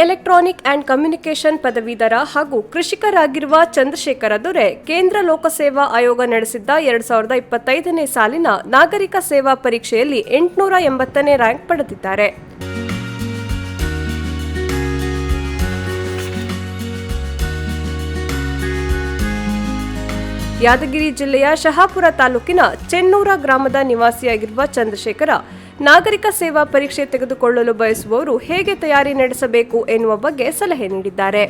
Electronic and communication ಪದವೀಧರ ಹಾಗೂ ಕೃಷಿಕರಾಗಿರುವ ಚಂದ್ರಶೇಖರ ದೊರೆ ಕೇಂದ್ರ ಲೋಕಸೇವಾ ಆಯೋಗ ನಡೆಸಿದ್ದ 2025ನೇ ಸಾಲಿನ ನಾಗರಿಕ ಸೇವಾ ಪರೀಕ್ಷೆಯಲ್ಲಿ 880ನೇ ರ್ಯಾಂಕ್ ಪಡೆದಿದ್ದಾರೆ. ಯಾದಗಿರಿ ಜಿಲ್ಲೆಯ ಶಹಾಪುರ ತಾಲೂಕಿನ ಚೆನ್ನೂರ ಗ್ರಾಮದ ನಿವಾಸಿಯಾಗಿರುವ ಚಂದ್ರಶೇಖರ ನಾಗರಿಕ ಸೇವಾ ಪರೀಕ್ಷೆ ತೆಗೆದುಕೊಳ್ಳಲು ಬಯಸುವವರು ಹೇಗೆ ತಯಾರಿ ನಡೆಸಬೇಕು ಎನ್ನುವ ಬಗ್ಗೆ ಸಲಹೆ ನೀಡಿದ್ದಾರೆ.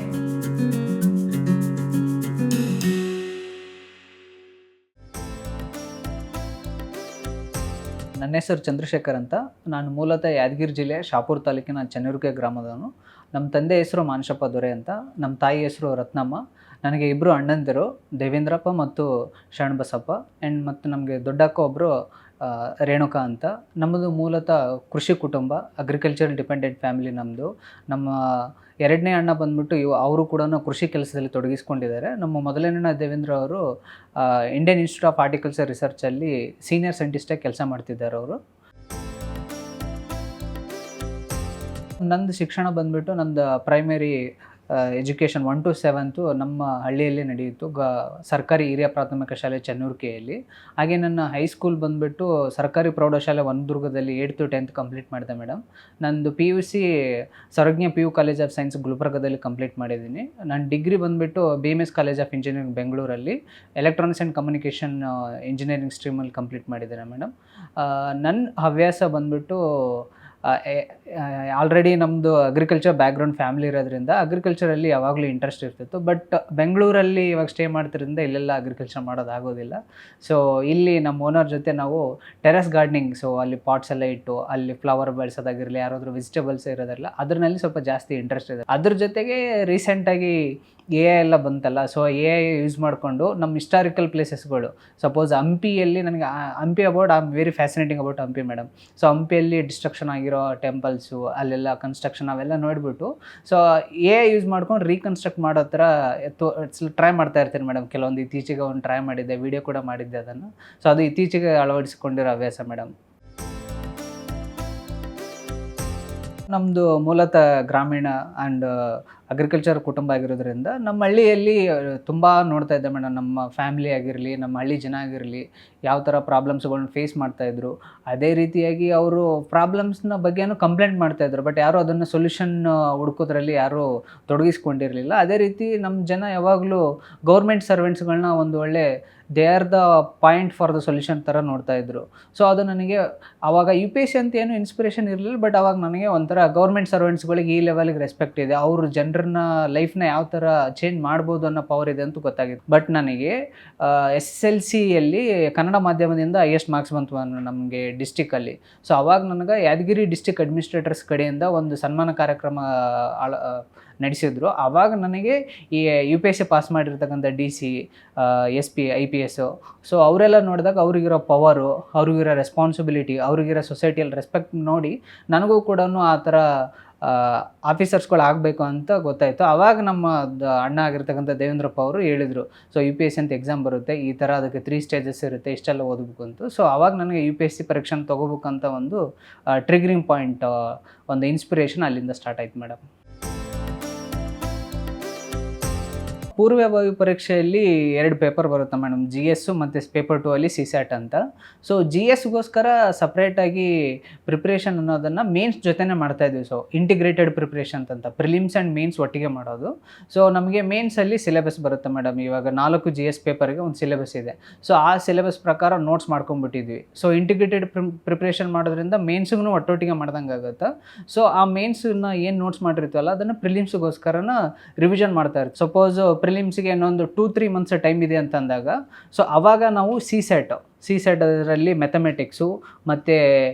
ನನ್ನ ಹೆಸರು ಚಂದ್ರಶೇಖರ್ ಅಂತ. ನಾನು ಮೂಲತಃ ಯಾದಗಿರಿ ಜಿಲ್ಲೆಯ ಶಹಾಪುರ ತಾಲೂಕಿನ ಚೆನ್ನೂರ್ಕೆ ಗ್ರಾಮದವನು. ನಮ್ಮ ತಂದೆ ಹೆಸರು ಮಾನಶಪ್ಪ ದೊರೆ ಅಂತ, ನಮ್ಮ ತಾಯಿ ಹೆಸರು ರತ್ನಮ್ಮ. ನನಗೆ ಇಬ್ಬರು ಅಣ್ಣಂದಿರು, ದೇವೇಂದ್ರಪ್ಪ ಮತ್ತು ಶರಣಬಸಪ್ಪ. ಆ್ಯಂಡ್ ಮತ್ತು ನಮಗೆ ದೊಡ್ಡಕ್ಕ ಒಬ್ಬರು ರೇಣುಕಾ ಅಂತ. ನಮ್ಮದು ಮೂಲತಃ ಕೃಷಿ ಕುಟುಂಬ, ಅಗ್ರಿಕಲ್ಚರ್ ಡಿಪೆಂಡೆಂಟ್ ಫ್ಯಾಮಿಲಿ ನಮ್ಮದು. ನಮ್ಮ ಎರಡನೇ ಅಣ್ಣ ಬಂದ್ಬಿಟ್ಟು ಅವರು ಕೂಡ ಕೃಷಿ ಕೆಲಸದಲ್ಲಿ ತೊಡಗಿಸ್ಕೊಂಡಿದ್ದಾರೆ. ನಮ್ಮ ಮೊದಲನೇ ಅಣ್ಣ ದೇವೇಂದ್ರ ಅವರು ಇಂಡಿಯನ್ ಇನ್ಸ್ಟಿಟ್ಯೂಟ್ ಆಫ್ ಹಾರ್ಟಿಕಲ್ಚರ್ ರಿಸರ್ಚಲ್ಲಿ ಸೀನಿಯರ್ ಸೈಂಟಿಸ್ಟಾಗಿ ಕೆಲಸ ಮಾಡ್ತಿದ್ದಾರೆ ಅವರು. ನಂದು ಶಿಕ್ಷಣ ಬಂದ್ಬಿಟ್ಟು ನಂದು ಪ್ರೈಮರಿ ಎಜುಕೇಷನ್ 1 to 7 ನಮ್ಮ ಹಳ್ಳಿಯಲ್ಲಿ ನಡೆಯಿತು, ಸರ್ಕಾರಿ ಹಿರಿಯ ಪ್ರಾಥಮಿಕ ಶಾಲೆ ಚೆನ್ನೂರ್ಕೆಯಲ್ಲಿ. ಹಾಗೆ ನನ್ನ ಹೈಸ್ಕೂಲ್ ಬಂದುಬಿಟ್ಟು ಸರ್ಕಾರಿ ಪ್ರೌಢಶಾಲೆ ಹೊಸದುರ್ಗದಲ್ಲಿ 8th to 10th ಕಂಪ್ಲೀಟ್ ಮಾಡಿದೆ ಮೇಡಮ್. ನಂದು PUC Sarvajna PU college of science ಗುಲ್ಬರ್ಗದಲ್ಲಿ ಕಂಪ್ಲೀಟ್ ಮಾಡಿದ್ದೀನಿ. ನನ್ನ ಡಿಗ್ರಿ ಬಂದುಬಿಟ್ಟು BMS ಕಾಲೇಜ್ ಆಫ್ ಇಂಜಿನಿಯರಿಂಗ್ ಬೆಂಗಳೂರಲ್ಲಿ ಎಲೆಕ್ಟ್ರಾನಿಕ್ಸ್ ಆ್ಯಂಡ್ ಕಮ್ಯುನಿಕೇಷನ್ ಇಂಜಿನಿಯರಿಂಗ್ ಸ್ಟ್ರೀಮಲ್ಲಿ ಕಂಪ್ಲೀಟ್ ಮಾಡಿದ್ದೇನೆ ಮೇಡಮ್. ನನ್ನ ಹವ್ಯಾಸ ಬಂದುಬಿಟ್ಟು ಆಲ್ರೆಡಿ ನಮ್ಮದು ಅಗ್ರಿಕಲ್ಚರ್ ಬ್ಯಾಕ್ಗ್ರೌಂಡ್ ಫ್ಯಾಮಿಲಿ ಇರೋದ್ರಿಂದ ಅಗ್ರಿಕಲ್ಚರಲ್ಲಿ ಯಾವಾಗಲೂ ಇಂಟ್ರೆಸ್ಟ್ ಇರ್ತಿತ್ತು. ಬಟ್ ಬೆಂಗಳೂರಲ್ಲಿ ಇವಾಗ ಸ್ಟೇ ಮಾಡ್ತಿರೋದ್ರಿಂದ ಇಲ್ಲೆಲ್ಲ ಅಗ್ರಿಕಲ್ಚರ್ ಮಾಡೋದಾಗೋದಿಲ್ಲ. ಸೊ ಇಲ್ಲಿ ನಮ್ಮ ಓನರ್ ಜೊತೆ ನಾವು ಟೆರೆಸ್ ಗಾರ್ಡನಿಂಗ್, ಸೊ ಅಲ್ಲಿ ಪಾಟ್ಸ್ ಎಲ್ಲ ಇಟ್ಟು ಅಲ್ಲಿ ಫ್ಲವರ್ ಬೆಳೆಸೋದಾಗಿರಲಿ, ಯಾರಾದರೂ ವೆಜಿಟೇಬಲ್ಸ್ ಇರೋದಿಲ್ಲ, ಅದರಲ್ಲಿ ಸ್ವಲ್ಪ ಜಾಸ್ತಿ ಇಂಟ್ರೆಸ್ಟ್ ಇದೆ. ಅದ್ರ ಜೊತೆಗೆ ರೀಸೆಂಟಾಗಿ AI ಎಲ್ಲ ಬಂತಲ್ಲ, ಸೊ AI ಯೂಸ್ ಮಾಡಿಕೊಂಡು ನಮ್ಮ ಹಿಸ್ಟಾರಿಕಲ್ ಪ್ಲೇಸಸ್ಗಳು, ಸಪೋಸ್ ಹಂಪಿಯಲ್ಲಿ ನನಗೆ Hampi about I am very fascinating about Hampi madam. So ಹಂಪಿಯಲ್ಲಿ ಡಿಸ್ಟ್ರಕ್ಷನ್ ಆಗಿರೋ ಟೆಂಪಲ್ಸು, ಅಲ್ಲೆಲ್ಲ ಕನ್ಸ್ಟ್ರಕ್ಷನ್ ಅವೆಲ್ಲ ನೋಡಿಬಿಟ್ಟು ಸೊ AI ಯೂಸ್ ಮಾಡ್ಕೊಂಡು ರೀಕನ್ಸ್ಟ್ರಕ್ಟ್ ಮಾಡೋ ಥರ ಟ್ರೈ ಮಾಡ್ತಾ ಇರ್ತೀನಿ ಮೇಡಮ್. ಕೆಲವೊಂದು ಇತ್ತೀಚೆಗೆ ಒಂದು ಟ್ರೈ ಮಾಡಿದ್ದೆ, ವಿಡಿಯೋ ಕೂಡ ಮಾಡಿದ್ದೆ ಅದನ್ನು. ಸೊ ಅದು ಇತ್ತೀಚೆಗೆ ಅಳವಡಿಸಿಕೊಂಡಿರೋ ಹವ್ಯಾಸ ಮೇಡಮ್. ನಮ್ಮದು ಮೂಲತಃ ಗ್ರಾಮೀಣ ಆ್ಯಂಡ್ ಅಗ್ರಿಕಲ್ಚರ್ ಕುಟುಂಬ ಆಗಿರೋದ್ರಿಂದ ನಮ್ಮ ಹಳ್ಳಿಯಲ್ಲಿ ತುಂಬ ನೋಡ್ತಾ ಇದ್ದೆ ಮೇಡಮ್. ನಮ್ಮ ಫ್ಯಾಮಿಲಿ ಆಗಿರಲಿ, ನಮ್ಮ ಹಳ್ಳಿ ಜನ ಆಗಿರಲಿ, ಯಾವ ಥರ ಪ್ರಾಬ್ಲಮ್ಸ್ಗಳನ್ನ ಫೇಸ್ ಮಾಡ್ತಾಯಿದ್ರು. ಅದೇ ರೀತಿಯಾಗಿ ಅವರು ಪ್ರಾಬ್ಲಮ್ಸ್ನ ಬಗ್ಗೆನೂ ಕಂಪ್ಲೇಂಟ್ ಮಾಡ್ತಾಯಿದ್ರು, ಬಟ್ ಯಾರೂ ಅದನ್ನು ಸೊಲ್ಯೂಷನ್ ಹುಡ್ಕೋದ್ರಲ್ಲಿ ಯಾರೂ ತೊಡಗಿಸ್ಕೊಂಡಿರಲಿಲ್ಲ. ಅದೇ ರೀತಿ ನಮ್ಮ ಜನ ಯಾವಾಗಲೂ ಗೌರ್ಮೆಂಟ್ ಸರ್ವೆಂಟ್ಸ್ಗಳನ್ನ ಒಂದು ಒಳ್ಳೆ they are the point for the solution ಥರ ನೋಡ್ತಾಯಿದ್ರು. ಸೊ ಅದು ನನಗೆ ಆವಾಗ UPSC ಅಂತ ಏನು ಇನ್ಸ್ಪಿರೇಷನ್ ಇರಲಿಲ್ಲ, ಬಟ್ ಅವಾಗ ನನಗೆ ಒಂಥರ ಗೌರ್ಮೆಂಟ್ ಸರ್ವೆಂಟ್ಸ್ಗಳಿಗೆ ಈ ಲೆವೆಲ್ಗೆ ರೆಸ್ಪೆಕ್ಟ್ ಇದೆ, ಅವರು ಜನರನ್ನ ಲೈಫ್ನ ಯಾವ ಥರ ಚೇಂಜ್ ಮಾಡ್ಬೋದು ಅನ್ನೋ ಪವರ್ ಇದೆ ಅಂತ ಗೊತ್ತಾಗಿತ್ತು. ಬಟ್ ನನಗೆ SSLCಯಲ್ಲಿ ಕನ್ನಡ ಮಾಧ್ಯಮದಿಂದ ಹೈಯೆಸ್ಟ್ ಮಾರ್ಕ್ಸ್ ಬಂತು ನಮಗೆ ಡಿಸ್ಟಿಕಲ್ಲಿ. ಸೊ ಅವಾಗ ನನಗೆ ಯಾದಗಿರಿ ಡಿಸ್ಟಿಕ್ ಅಡ್ಮಿನಿಸ್ಟ್ರೇಟರ್ಸ್ ಕಡೆಯಿಂದ ಒಂದು ಸನ್ಮಾನ ಕಾರ್ಯಕ್ರಮ ನಡೆಸಿದ್ರು. ಆವಾಗ ನನಗೆ ಈ UPSC ಪಾಸ್ ಮಾಡಿರ್ತಕ್ಕಂಥ DC, SP, IPS, ಸೊ ಅವರೆಲ್ಲ ನೋಡಿದಾಗ ಅವ್ರಿಗಿರೋ ಪವರು, ಅವ್ರಿಗಿರೋ ರೆಸ್ಪಾನ್ಸಿಬಿಲಿಟಿ, ಅವ್ರಿಗಿರೋ ಸೊಸೈಟಿಯಲ್ಲಿ ರೆಸ್ಪೆಕ್ಟ್ ನೋಡಿ ನನಗೂ ಕೂಡ ಆ ಥರ ಆಫೀಸರ್ಸ್ಗಳು ಆಗಬೇಕು ಅಂತ ಗೊತ್ತಾಯಿತು. ಆವಾಗ ನಮ್ಮ ಅಣ್ಣ ಆಗಿರ್ತಕ್ಕಂಥ ದೇವೇಂದ್ರಪ್ಪ ಅವರು ಹೇಳಿದರು, ಸೊ UPSC ಅಂತ ಎಕ್ಸಾಮ್ ಬರುತ್ತೆ, ಈ ಥರ ಅದಕ್ಕೆ 3 ಸ್ಟೇಜಸ್ ಇರುತ್ತೆ, ಇಷ್ಟೆಲ್ಲ ಓದಬೇಕು ಅಂತ. ಸೊ ಆವಾಗ ನನಗೆ UPSC ಪರೀಕ್ಷೆನ ತೊಗೋಬೇಕಂತ ಒಂದು ಟ್ರಿಗರಿಂಗ್ ಪಾಯಿಂಟ್, ಒಂದು ಇನ್ಸ್ಪಿರೇಷನ್ ಅಲ್ಲಿಂದ ಸ್ಟಾರ್ಟ್ ಆಯ್ತು ಮೇಡಮ್. ಪೂರ್ವಭಾವಿ ಪರೀಕ್ಷೆಯಲ್ಲಿ 2 ಪೇಪರ್ ಬರುತ್ತೆ ಮೇಡಮ್, GS ಮತ್ತು ಪೇಪರ್ 2 ಅಲ್ಲಿ CSAT ಅಂತ. ಸೊ GSಗೋಸ್ಕರ ಸಪ್ರೇಟಾಗಿ ಪ್ರಿಪ್ರೇಷನ್ ಅನ್ನೋದನ್ನು ಮೇನ್ಸ್ ಜೊತೆನೇ ಮಾಡ್ತಾಯಿದ್ವಿ. ಸೊ ಇಂಟಿಗ್ರೇಟೆಡ್ ಪ್ರಿಪ್ರೇಷನ್ ಅಂತ, ಪ್ರಿಲಿಮ್ಸ್ ಆ್ಯಂಡ್ ಮೇನ್ಸ್ ಒಟ್ಟಿಗೆ ಮಾಡೋದು. ಸೊ ನಮಗೆ ಮೇನ್ಸಲ್ಲಿ ಸಿಲೆಬಸ್ ಬರುತ್ತೆ ಮೇಡಮ್. ಇವಾಗ 4 GS ಪೇಪರ್ಗೆ ಒಂದು ಸಿಲೆಬಸ್ ಇದೆ. ಸೊ ಆ ಸಿಲೆಬಸ್ ಪ್ರಕಾರ ನೋಟ್ಸ್ ಮಾಡ್ಕೊಂಡ್ಬಿಟ್ಟಿದ್ವಿ. ಸೊ ಇಂಟಿಗ್ರೇಟೆಡ್ ಪ್ರಿಪ್ರೇಷನ್ ಮಾಡೋದ್ರಿಂದ ಮೇನ್ಸ್ಗೂ ಒಟ್ಟೊಟ್ಟಿಗೆ ಮಾಡ್ದಂಗೆ ಆಗುತ್ತೆ. ಸೊ ಆ ಮೇನ್ಸನ್ನ ಏನು ನೋಟ್ಸ್ ಮಾಡಿರ್ತೀವಲ್ಲ ಅದನ್ನು ಪ್ರಿಲಿಮ್ಸ್ಗೋಸ್ಕರನ ರಿವಿಷನ್ ಮಾಡ್ತಾ ಇರ್ತೀವಿ. ಸಪೋಸ್ ಪ್ರಿಲಿಮ್ಸ್ಗೆ ಇನ್ನೊಂದು 2-3 ಮಂತ್ಸ್ ಟೈಮ್ ಇದೆ ಅಂತಂದಾಗ, ಸೊ ಆವಾಗ ನಾವು CSAT ಅದರಲ್ಲಿ ಮ್ಯಾಥಮೆಟಿಕ್ಸು ಮತ್ತು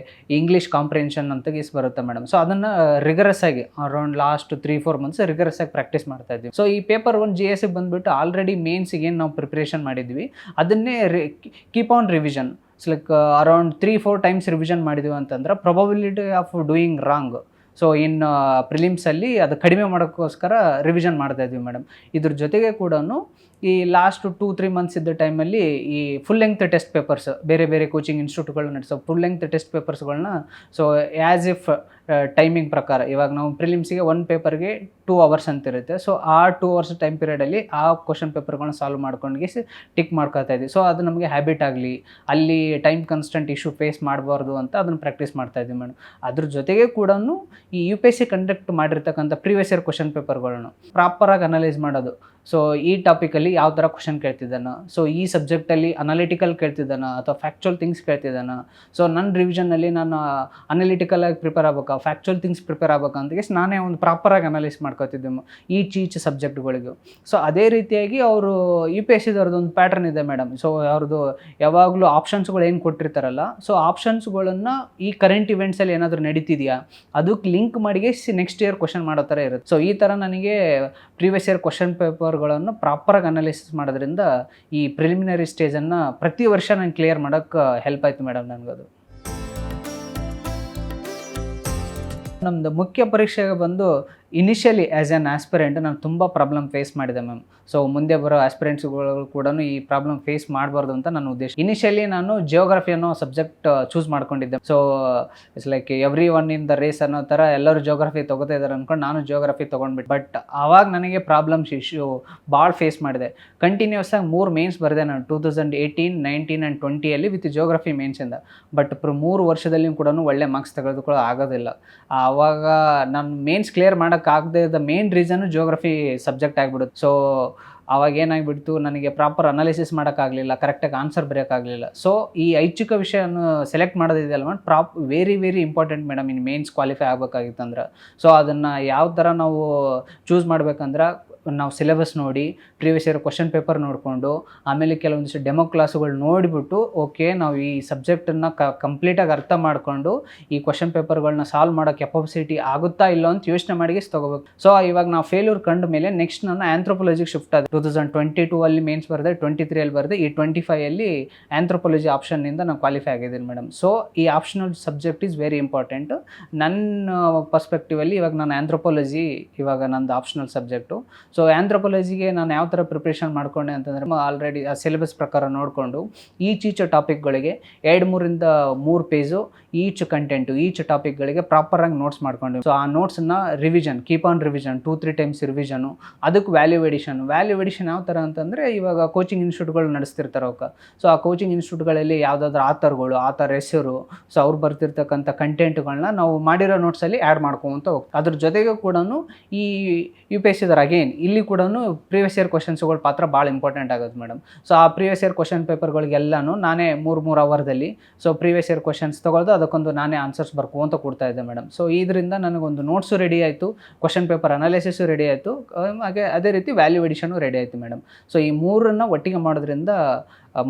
ಇಂಗ್ಲೀಷ್ ಕಾಂಪ್ರಿಹೆನ್ಷನ್ ಅಂತ ಬರುತ್ತೆ ಮೇಡಮ್. ಸೊ ಅದನ್ನು ರಿಗರಸ್ ಆಗಿ ಅರೌಂಡ್ ಲಾಸ್ಟ್ 3-4 ಮಂತ್ಸ್ ರಿಗರಸ್ ಆಗಿ ಪ್ರಾಕ್ಟೀಸ್ ಮಾಡ್ತಾ ಇದ್ವಿ. ಸೊ ಈ ಪೇಪರ್ 1 GSಗೆ ಬಂದುಬಿಟ್ಟು ಆಲ್ರೆಡಿ ಮೇನ್ಸಿಗೆ ಏನು ನಾವು ಪ್ರಿಪ್ರೇಷನ್ ಮಾಡಿದ್ವಿ ಅದನ್ನೇ keep on revision. Like around 3-4 times revision ಮಾಡಿದ್ವಿ ಅಂತಂದ್ರೆ probability of doing wrong, so ಇನ್ನು ಪ್ರಿಲಿಮ್ಸಲ್ಲಿ ಅದು ಕಡಿಮೆ ಮಾಡೋಕ್ಕೋಸ್ಕರ ರಿವಿಷನ್ ಮಾಡ್ತಾಯಿದ್ವಿ ಮೇಡಮ್. ಇದ್ರ ಜೊತೆಗೆ ಕೂಡ ಈ ಲಾಸ್ಟ್ 2-3 ಮಂತ್ಸ್ ಇದ್ದ ಟೈಮಲ್ಲಿ ಈ ಫುಲ್ ಲೆಂಗ್ತ್ ಟೆಸ್ಟ್ ಪೇಪರ್ಸ್ ಬೇರೆ ಬೇರೆ ಕೋಚಿಂಗ್ ಇನ್ಸ್ಟಿಟ್ಯೂಟ್ಗಳು ನಡೆಸೋ ಫುಲ್ ಲೆಂಗ್ತ್ ಟೆಸ್ಟ್ ಪೇಪರ್ಸ್ಗಳನ್ನ ಸೊ ಆ್ಯಸ್ ಇಫ್ ಟೈಮಿಂಗ್ ಪ್ರಕಾರ ಇವಾಗ ನಾವು ಪ್ರಿಲಿಮ್ಸಿಗೆ ಒಂದು ಪೇಪರ್ಗೆ 2 ಅವರ್ಸ್ ಅಂತ ಇರುತ್ತೆ. ಸೊ ಆ 2 ಅವರ್ಸ್ ಟೈಮ್ ಪೀರಿಯಡಲ್ಲಿ ಆ ಕ್ವಶನ್ ಪೇಪರ್ಗಳನ್ನ ಸಾಲ್ವ್ ಮಾಡ್ಕೊಂಡು ಟಿಕ್ ಮಾಡ್ಕೊತಾ ಇದ್ವಿ. ಸೊ ಅದು ನಮಗೆ ಹ್ಯಾಬಿಟ್ ಆಗಲಿ, ಅಲ್ಲಿ ಟೈಮ್ ಕನ್ಸ್ಟೆಂಟ್ ಇಶ್ಯೂ ಫೇಸ್ ಮಾಡಬಾರ್ದು ಅಂತ ಅದನ್ನು ಪ್ರಾಕ್ಟೀಸ್ ಮಾಡ್ತಾ ಇದ್ವಿ ಮೇಡಮ್. ಅದ್ರ ಜೊತೆಗೆ ಕೂಡ ಈ UPSC ಕಂಡಕ್ಟ್ ಮಾಡಿರ್ತಕ್ಕಂಥ ಪ್ರೀವಿಯಸ್ ಇಯರ್ ಕ್ವಶನ್ ಪೇಪರ್ಗಳನ್ನು ಪ್ರಾಪರಾಗಿ ಅನಲೈಸ್ ಮಾಡೋದು. ಸೊ ಈ ಟಾಪಿಕಲ್ಲಿ ಯಾವ ಥರ ಕ್ವಶನ್ ಕೇಳ್ತಿದ್ದಾನ, ಸೊ ಈ ಸಬ್ಜೆಕ್ಟಲ್ಲಿ ಅನಾಲಿಟಿಕಲ್ ಕೇಳ್ತಿದ್ದಾನ ಅಥವಾ ಫ್ಯಾಕ್ಚುಯಲ್ ಥಿಂಗ್ಸ್ ಕೇಳ್ತಿದ್ದಾನ. ಸೊ ನನ್ನ ರಿವಿಷನಲ್ಲಿ ನಾನು ಅನಾಲಿಟಿಕಲಾಗಿ ಪ್ರಿಪೇರ್ ಆಗ್ಬೇಕಾ, ಫ್ಯಾಕ್ಚುಯಲ್ ಥಿಂಗ್ಸ್ ಪ್ರಿಪೇರ್ ಆಗ್ಬೇಕಾ ಅಂತ ನಾನೇ ಒಂದು ಪ್ರಾಪರಾಗಿ ಅನಲೈಸ್ ಮಾಡ್ಕೊತಿದ್ದೆ ಈಚ್ ಸಬ್ಜೆಕ್ಟ್ಗಳಿಗೂ. ಸೊ ಅದೇ ರೀತಿಯಾಗಿ ಅವರು UPSCದವ್ರದ್ದು ಒಂದು ಪ್ಯಾಟ್ರನ್ ಇದೆ ಮೇಡಮ್. ಸೊ ಅವ್ರದ್ದು ಯಾವಾಗಲೂ ಆಪ್ಷನ್ಸ್ಗಳು ಏನು ಕೊಟ್ಟಿರ್ತಾರಲ್ಲ, ಸೊ ಆಪ್ಷನ್ಸ್ಗಳನ್ನು ಈ ಕರೆಂಟ್ ಇವೆಂಟ್ಸಲ್ಲಿ ಏನಾದರೂ ನಡೀತಿದೆಯಾ ಅದಕ್ಕೆ ಲಿಂಕ್ ಮಾಡಿ ನೆಕ್ಸ್ಟ್ ಇಯರ್ ಕ್ವಶನ್ ಮಾಡೋ ಥರ ಇರುತ್ತೆ. ಸೊ ಈ ಥರ ನನಗೆ ಪ್ರೀವಿಯಸ್ ಇಯರ್ ಕ್ವಶನ್ ಪೇಪರ್ಗಳನ್ನು ಪ್ರಾಪರಾಗಿ ಅನಾಲಿಸಿಸ್ ಮಾಡೋದ್ರಿಂದ ಈ ಪ್ರಿಲಿಮಿನರಿ ಸ್ಟೇಜನ್ನು ಪ್ರತಿ ವರ್ಷ ನಾನು ಕ್ಲಿಯರ್ ಮಾಡೋಕ್ಕೆ ಹೆಲ್ಪ್ ಆಯಿತು ಮೇಡಮ್ ನನಗದು. ನಮ್ಮದು ಮುಖ್ಯ ಪರೀಕ್ಷೆಗೆ ಬಂದು ಇನಿಷಿಯಲಿ ಆ್ಯಸ್ ಆ್ಯನ್ ಆಸ್ಪಿರೆಂಟ್ ನಾನು ತುಂಬ ಪ್ರಾಬ್ಲಮ್ ಫೇಸ್ ಮಾಡಿದೆ ಮ್ಯಾಮ್. ಸೊ ಮುಂದೆ ಬರೋ ಆಸ್ಪಿರೆಂಟ್ಸ್ಗಳು ಕೂಡ ಈ ಪ್ರಾಬ್ಲಮ್ ಫೇಸ್ ಮಾಡಬಾರ್ದು ಅಂತ ನನ್ನ ಉದ್ದೇಶ. ಇನಿಷಿಯಲಿ ನಾನು ಜಿಯೋಗ್ರಫಿ ಅನ್ನೋ ಸಬ್ಜೆಕ್ಟ್ ಚೂಸ್ ಮಾಡ್ಕೊಂಡಿದ್ದೆ. So it's like everyone in the race ಅನ್ನೋ ಥರ ಎಲ್ಲರೂ ಜಿಯೋಗ್ರಫಿ ತೊಗೋತಾ ಇದ್ದಾರೆ ಅಂದ್ಕೊಂಡು ನಾನು ಜಿಯೋಗ್ರಫಿ ತೊಗೊಂಡ್ಬಿಟ್ಟು. ಬಟ್ ಆವಾಗ ನನಗೆ ಪ್ರಾಬ್ಲಮ್ಸ್ ಇಶ್ಯೂ ಭಾಳ ಫೇಸ್ ಮಾಡಿದೆ. ಕಂಟಿನ್ಯೂಸ್ ಆಗಿ 3 ಮೇನ್ಸ್ ಬರೆದೆ ನಾನು 2018, 19 ಆ್ಯಂಡ್ 20 ವಿತ್ ಜಿಯೋಗ್ರಫಿ ಮೇನ್ಸಿಂದ. ಬಟ್ 3 ವರ್ಷದಲ್ಲಿ ಕೂಡ ಒಳ್ಳೆ ಮಾರ್ಕ್ಸ್ ತೆಗೆದುಕೊಳ್ಳೋ ಆಗೋದಿಲ್ಲ. ಆವಾಗ ನಾನು ಮೇನ್ಸ್ ಕ್ಲಿಯರ್ ಮಾಡೋಕ್ಕಾಗದೆ the main reason geography subject ಆಗಿಬಿಡುತ್ತೆ. ಸೊ ಆವಾಗ ಏನಾಗಿಬಿಡ್ತು, ನನಗೆ ಪ್ರಾಪರ್ ಅನಾಲಿಸಿಸ್ ಮಾಡೋಕ್ಕಾಗಲಿಲ್ಲ, ಕರೆಕ್ಟಾಗಿ ಆನ್ಸರ್ ಬರೆಯೋಕ್ಕಾಗಲಿಲ್ಲ. ಸೊ ಈ ಐಚ್ಛಿಕ ವಿಷಯವನ್ನು ಸೆಲೆಕ್ಟ್ ಮಾಡೋದಿದೆಯಲ್ಲ madam, very very important madam in mains qualify ಆಗಬೇಕಾಗಿತ್ತಂದ್ರೆ. ಸೊ ಅದನ್ನು ಯಾವ ಥರ ನಾವು ಚೂಸ್ ಮಾಡ್ಬೇಕಂದ್ರೆ, ನಾವು ಸಿಲೆಬಸ್ ನೋಡಿ, ಪ್ರೀವಿಯಸ್ ಇಯರ್ ಕ್ವಶನ್ ಪೇಪರ್ ನೋಡಿಕೊಂಡು, ಆಮೇಲೆ ಕೆಲವೊಂದಿಷ್ಟು ಡೆಮೋ ಕ್ಲಾಸುಗಳು ನೋಡಿಬಿಟ್ಟು, ಓಕೆ ನಾವು ಈ ಸಬ್ಜೆಕ್ಟನ್ನು ಕಂಪ್ಲೀಟಾಗಿ ಅರ್ಥ ಮಾಡಿಕೊಂಡು ಈ ಕ್ವಶನ್ ಪೇಪರ್ಗಳನ್ನ ಸಾಲ್ವ್ ಮಾಡೋ ಕೆಪಾಸಿಟಿ ಆಗುತ್ತಾ ಇಲ್ಲ ಅಂತ ಯೋಚನೆ ಮಾಡಿ ತೊಗೋಬೇಕು. ಸೊ ಇವಾಗ ನಾವು ಫೇಲ್ಯೂರ್ ಕಂಡ ಮೇಲೆ ನೆಕ್ಸ್ಟ್ ನಾನು ಆಂಥ್ರೋಪಾಲಜಿಗೆ ಶಿಫ್ಟ್ ಆದ 2022 ಮೇನ್ಸ್ ಬರೆದೆ, 23 ಬರೆದೆ, ಈ 25 ಆಂಥ್ರೋಪಾಲಜಿ ಆಪ್ಷನ್ನಿಂದ ನಾನು ಕ್ವಾಲಿಫೈ ಆಗಿದ್ದೀನಿ ಮೇಡಮ್. ಸೊ ಈ optional subject is very important ನನ್ನ ಪರ್ಸ್ಪೆಕ್ಟಿವಲ್ಲಿ. ಇವಾಗ ನಾನು ಆಂಥ್ರೋಪಾಲಜಿ ಇವಾಗ ನಂದು ಆಪ್ಷನಲ್ ಸಬ್ಜೆಕ್ಟು. ಸೊ ಆಂಥ್ರೋಪಾಲಜಿಗೆ ನಾನು ಯಾವ ಥರ ಪ್ರಿಪ್ರೇಷನ್ ಮಾಡ್ಕೊಂಡೆ ಅಂತಂದರೆ, ಆಲ್ರೆಡಿ ಆ ಸಿಲೆಬಸ್ ಪ್ರಕಾರ ನೋಡಿಕೊಂಡು ಈಚ್ ಟಾಪಿಕ್ಗಳಿಗೆ 2-3 ಪೇಜು ಈಚ್ ಕಂಟೆಂಟು ಈಚ್ ಟಾಪಿಕ್ಗಳಿಗೆ ಪ್ರಾಪರಾಗಿ ನೋಟ್ಸ್ ಮಾಡ್ಕೊಂಡು, ಸೊ ಆ ನೋಟ್ಸನ್ನು revision, keep on revision, 2-3 times revision. ಅದಕ್ಕೆ ವ್ಯಾಲ್ಯೂ ಎಡಿಷನ್ ಯಾವ ಥರ ಅಂತಂದರೆ, ಇವಾಗ ಕೋಚಿಂಗ್ ಇನ್ಸ್ಟಿಟ್ಯೂಟ್ಗಳು ನಡೆಸ್ತಿರ್ತಾರೆ ಅವಕ್ಕೆ. ಸೊ ಆ ಕೋಚಿಂಗ್ ಇನ್ಸ್ಟಿಟ್ಯೂಟ್ಗಳಲ್ಲಿ ಯಾವುದಾದ್ರೂ ಆಥರ್ ಹೆಸರು, ಸೊ ಅವ್ರು ಬರ್ತಿರ್ತಕ್ಕಂಥ ಕಂಟೆಂಟ್ಗಳನ್ನ ನಾವು ಮಾಡಿರೋ ನೋಟ್ಸಲ್ಲಿ ಆ್ಯಡ್ ಮಾಡ್ಕೊಂತ ಹೋಗ್ತೀವಿ. ಅದ್ರ ಜೊತೆಗೆ ಕೂಡ ಈ UPSCದವ್ರು ಅಗೇನ್ ಇಲ್ಲಿ ಕೂಡ ಪ್ರೀವಿಯಸ್ ಇಯರ್ ಕ್ವಶನ್ಸ್ಗಳ ಪಾತ್ರ ಭಾಳ ಇಂಪಾರ್ಟೆಂಟ್ ಆಗುತ್ತೆ ಮೇಡಮ್. ಸೊ ಆ ಪ್ರೀವಿಯಸ್ ಇಯರ್ ಕ್ವಶನ್ ಪೇಪರ್ಗಳಿಗೆಲ್ಲನೂ ನಾನೇ 3 ಅವರ್ದಲ್ಲಿ ಸೊ ಪ್ರೀವಿಯಸ್ ಇಯರ್ ಕ್ವಶನ್ಸ್ ತೊಗೊಳ್ದು ಅದಕ್ಕೊಂದು ನಾನೇ ಆನ್ಸರ್ಸ್ ಬರ್ಕೊಂತ ಕೊಡ್ತಾ ಇದ್ದೆ ಮೇಡಮ್. ಸೊ ಇದರಿಂದ ನನಗೊಂದು ನೋಟ್ಸು ರೆಡಿ ಆಯಿತು, ಕ್ವಶನ್ ಪೇಪರ್ ಅನಾಲಿಸಿಸು ರೆಡಿ ಆಯಿತು, ಹಾಗೆ ಅದೇ ರೀತಿ ವ್ಯಾಲ್ಯೂ ಎಡಿಷನು ರೆಡಿ ಆಯಿತು ಮೇಡಮ್. ಸೊ ಈ 3 ಒಟ್ಟಿಗೆ ಮಾಡೋದ್ರಿಂದ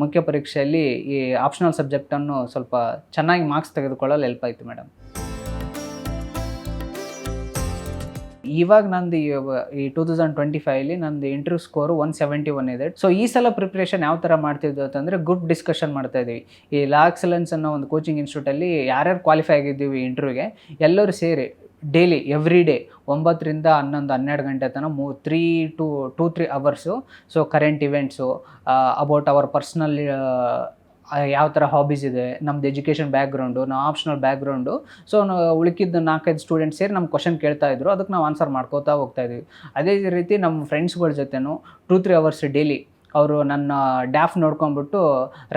ಮುಖ್ಯ ಪರೀಕ್ಷೆಯಲ್ಲಿ ಈ ಆಪ್ಷನಲ್ ಸಬ್ಜೆಕ್ಟನ್ನು ಸ್ವಲ್ಪ ಚೆನ್ನಾಗಿ ಮಾರ್ಕ್ಸ್ ತೆಗೆದುಕೊಳ್ಳಲು ಹೆಲ್ಪ್ ಆಯಿತು ಮೇಡಮ್. ಇವಾಗ ನಂದು ಈ 2025 ನಂದು ಇಂಟರ್ವ್ಯೂ ಸ್ಕೋರು 171 ಇದೆ. ಸೊ ಈ ಸಲ ಪ್ರಿಪ್ರೇಷನ್ ಯಾವ ಥರ ಮಾಡ್ತಿದ್ವಿ ಅಂತಂದರೆ, ಗ್ರೂಪ್ ಡಿಸ್ಕಷನ್ ಮಾಡ್ತಾ ಇದ್ದೀವಿ. ಈ ಲಾ ಎಕ್ಸಲೆನ್ಸ್ ಅನ್ನೋ ಒಂದು ಕೋಚಿಂಗ್ ಇನ್ಸ್ಟಿಟ್ಯೂಟಲ್ಲಿ ಯಾರ್ಯಾರು ಕ್ವಾಲಿಫೈ ಆಗಿದ್ದೀವಿ ಇಂಟರ್ವ್ಯೂಗೆ ಎಲ್ಲರೂ ಸೇರಿ ಡೈಲಿ ಎವ್ರಿ ಡೇ 9ರಿಂದ 11, 12 ಗಂಟೆ ತನಕ 2-3 hours so current events, about our personal ಯಾವ ಥರ ಹಾಬೀಸ್ ಇದೆ, ನಮ್ಮದು ಎಜುಕೇಷನ್ ಬ್ಯಾಕ್ಗ್ರೌಂಡು, ನಾವು ಆಪ್ಷನಲ್ ಬ್ಯಾಕ್ಗ್ರೌಂಡು. ಸೊ ನಾವು ಉಳಿಕಿದ್ದು 4-5 ಸ್ಟೂಡೆಂಟ್ಸ್ ಸೇರಿ ನಮ್ಮ ಕ್ವಶನ್ ಕೇಳ್ತಾಯಿದ್ರು, ಅದಕ್ಕೆ ನಾವು ಆನ್ಸರ್ ಮಾಡ್ಕೋತಾ ಹೋಗ್ತಾಯಿದ್ವಿ. ಅದೇ ರೀತಿ ನಮ್ಮ ಫ್ರೆಂಡ್ಸ್ಗಳ ಜೊತೆನೂ 2-3 ಅವರ್ಸ್ ಡೈಲಿ ಅವರು ನನ್ನ ಡ್ಯಾಫ್ ನೋಡ್ಕೊಂಡ್ಬಿಟ್ಟು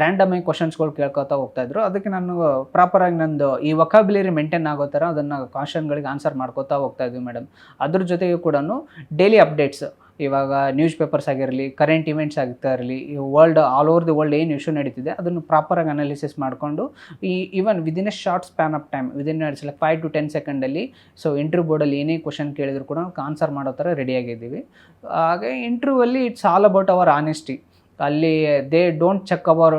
ರ್ಯಾಂಡಮಾಗಿ ಕ್ವಶನ್ಸ್ಗಳು ಕೇಳ್ಕೊತಾ ಹೋಗ್ತಾಯಿದ್ರು. ಅದಕ್ಕೆ ನಾನು ಪ್ರಾಪರಾಗಿ ನಂದು ಈ ವೊಕಾಬ್ಯುಲರಿ ಮೇಂಟೈನ್ ಆಗೋ ಥರ ಅದನ್ನು ಕ್ವಶನ್ಗಳಿಗೆ ಆನ್ಸರ್ ಮಾಡ್ಕೋತಾ ಹೋಗ್ತಾಯಿದ್ವಿ ಮೇಡಮ್. ಅದ್ರ ಜೊತೆಗೆ ಕೂಡ ಡೈಲಿ ಅಪ್ಡೇಟ್ಸ್, ಇವಾಗ ನ್ಯೂಸ್ ಪೇಪರ್ಸ್ ಆಗಿರಲಿ, ಕರೆಂಟ್ ಇವೆಂಟ್ಸ್ ಆಗ್ತಾ ಇರಲಿ, ಈ all over the world issue ಇಶ್ಯೂ ನಡೀತಿದೆ ಅದನ್ನು ಪ್ರಾಪರಾಗಿ ಅನಾಲಿಸಿಸ್ ಮಾಡಿಕೊಂಡು even within a short span of time, within 5 to 10 ಸೆಕೆಂಡಲ್ಲಿ ಸೊ ಇಂಟರ್ವ್ಯೂ ಬೋರ್ಡಲ್ಲಿ ಏನೇ ಕ್ವಶನ್ ಕೇಳಿದ್ರು ಕೂಡ ಆನ್ಸರ್ ಮಾಡೋ ಥರ ರೆಡಿಯಾಗಿದ್ದೀವಿ. ಹಾಗೆ ಇಂಟರ್ವ್ಯೂವಲ್ಲಿ it's all about our honesty. ಅಲ್ಲಿ they don't check our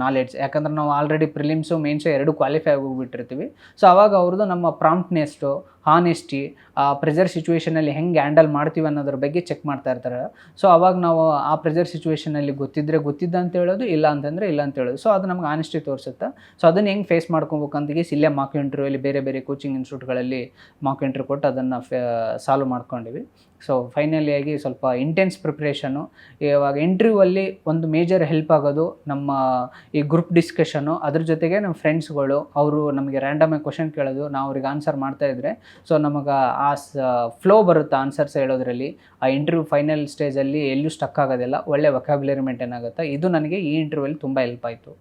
knowledge, ಯಾಕಂದ್ರೆ ನಾವು already prelims mains 2 qualify ಆಗೋಗ್ಬಿಟ್ಟಿರ್ತೀವಿ. So ಅವಾಗ ಅವ್ರದ್ದು ನಮ್ಮ ಪ್ರಾಂಪ್ಟ್ನೆಸ್ಟು ಹಾನೆಸ್ಟಿ, ಪ್ರೆಷರ್ ಸಿಚುವೇಷನಲ್ಲಿ ಹೆಂಗೆ ಹ್ಯಾಂಡಲ್ ಮಾಡ್ತೀವಿ ಅನ್ನೋದ್ರ ಬಗ್ಗೆ ಚೆಕ್ ಮಾಡ್ತಾ ಇರ್ತಾರೆ. ಸೊ ಅವಾಗ ನಾವು ಆ ಪ್ರೆಷರ್ ಸಿಚುವೇಷನಲ್ಲಿ ಗೊತ್ತಿದ್ದ ಅಂತ ಹೇಳೋದು, ಇಲ್ಲ ಅಂತಂದರೆ ಇಲ್ಲ ಅಂತ ಹೇಳೋದು. ಸೊ ಅದು ನಮ್ಗೆ ಆನೆಸ್ಟಿ ತೋರಿಸುತ್ತೆ. ಸೊ ಅದನ್ನು ಹೆಂಗೆ ಫೇಸ್ ಮಾಡ್ಕೊಬೇಕಂತ ಇಲ್ಲೇ ಮಾಕ್ ಇಂಟರ್ವ್ಯೂಲಿ ಬೇರೆ ಬೇರೆ ಇನ್ಸ್ಟಿಟ್ಯೂಟ್ಗಳಲ್ಲಿ ಮಾಕ್ ಇಂಟರ್ವ್ಯೂ ಕೊಟ್ಟು ಅದನ್ನು ಸಾಲ್ವ್ ಮಾಡ್ಕೊಂಡಿವಿ. ಸೊ ಫೈನಲಿಯಾಗಿ ಸ್ವಲ್ಪ ಇಂಟೆನ್ಸ್ ಪ್ರಿಪ್ರೇಷನು. ಇವಾಗ ಇಂಟರ್ವ್ಯೂವಲ್ಲಿ ಒಂದು ಮೇಜರ್ ಹೆಲ್ಪ್ ಆಗೋದು ನಮ್ಮ ಈ ಗ್ರೂಪ್ ಡಿಸ್ಕಷನು, ಅದ್ರ ಜೊತೆಗೆ ನಮ್ಮ ಫ್ರೆಂಡ್ಸ್ಗಳು ಅವರು ನಮಗೆ ರ್ಯಾಂಡಮಾಗಿ ಕ್ವಶನ್ ಕೇಳೋದು, ನಾವು ಅವ್ರಿಗೆ ಆನ್ಸರ್ ಮಾಡ್ತಾಯಿದ್ರೆ ಸೊ ನಮಗೆ ಆ ಫ್ಲೋ ಬರುತ್ತೆ ಆನ್ಸರ್ಸ್ ಹೇಳೋದ್ರಲ್ಲಿ. ಆ ಇಂಟರ್ವ್ಯೂ ಫೈನಲ್ ಸ್ಟೇಜಲ್ಲಿ ಎಲ್ಲೂ ಸ್ಟಕ್ ಆಗೋದಿಲ್ಲ, ಒಳ್ಳೆ ವೊಕ್ಯಾಬ್ಯುಲರಿ ಮೇಂಟೈನ್ ಆಗುತ್ತೆ. ಇದು ನನಗೆ ಈ ಇಂಟರ್ವ್ಯೂವಲ್ಲಿ ತುಂಬ ಹೆಲ್ಪ್ ಆಯಿತು.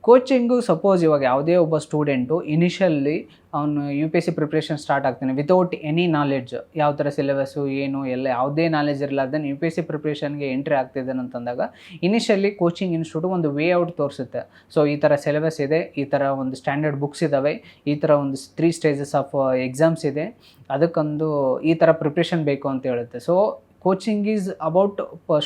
ಕೋಚಿಂಗು ಸಪೋಸ್ ಇವಾಗ ಯಾವುದೇ ಒಬ್ಬ ಸ್ಟೂಡೆಂಟು ಇನಿಷಿಯಲಿ ಅವನು UPSC ಪ್ರಿಪ್ರೇಷನ್ ಸ್ಟಾರ್ಟ್ ಆಗ್ತಾನೆ ವಿತೌಟ್ ಎನಿ ನಾಲೆಡ್ಜ್, ಯಾವ ಥರ ಸಿಲೆಬಸ್ಸು ಏನು ಎಲ್ಲ ಯಾವುದೇ ನಾಲೆಜ್ ಇರಲಾರ್ದೆ UPSC ಪ್ರಿಪ್ರೇಷನ್ಗೆ ಎಂಟ್ರಿ ಆಗ್ತಿದ್ದಾನೆ ಅಂತಂದಾಗ ಇನಿಷಿಯಲಿ ಕೋಚಿಂಗ್ ಇನ್ಸ್ಟಿಟ್ಯೂಟ್ ಒಂದು ವೇ ಔಟ್ ತೋರಿಸುತ್ತೆ. ಸೊ ಈ ಥರ ಸಿಲೆಬಸ್ ಇದೆ, ಈ ಥರ ಒಂದು ಸ್ಟ್ಯಾಂಡರ್ಡ್ ಬುಕ್ಸ್ ಇದ್ದಾವೆ, ಈ ಥರ ಒಂದು 3 ಸ್ಟೇಜಸ್ ಆಫ್ ಎಕ್ಸಾಮ್ಸ್ ಇದೆ, ಅದಕ್ಕೊಂದು ಈ ಥರ ಪ್ರಿಪ್ರೇಷನ್ ಬೇಕು ಅಂತ ಹೇಳುತ್ತೆ. So coaching is about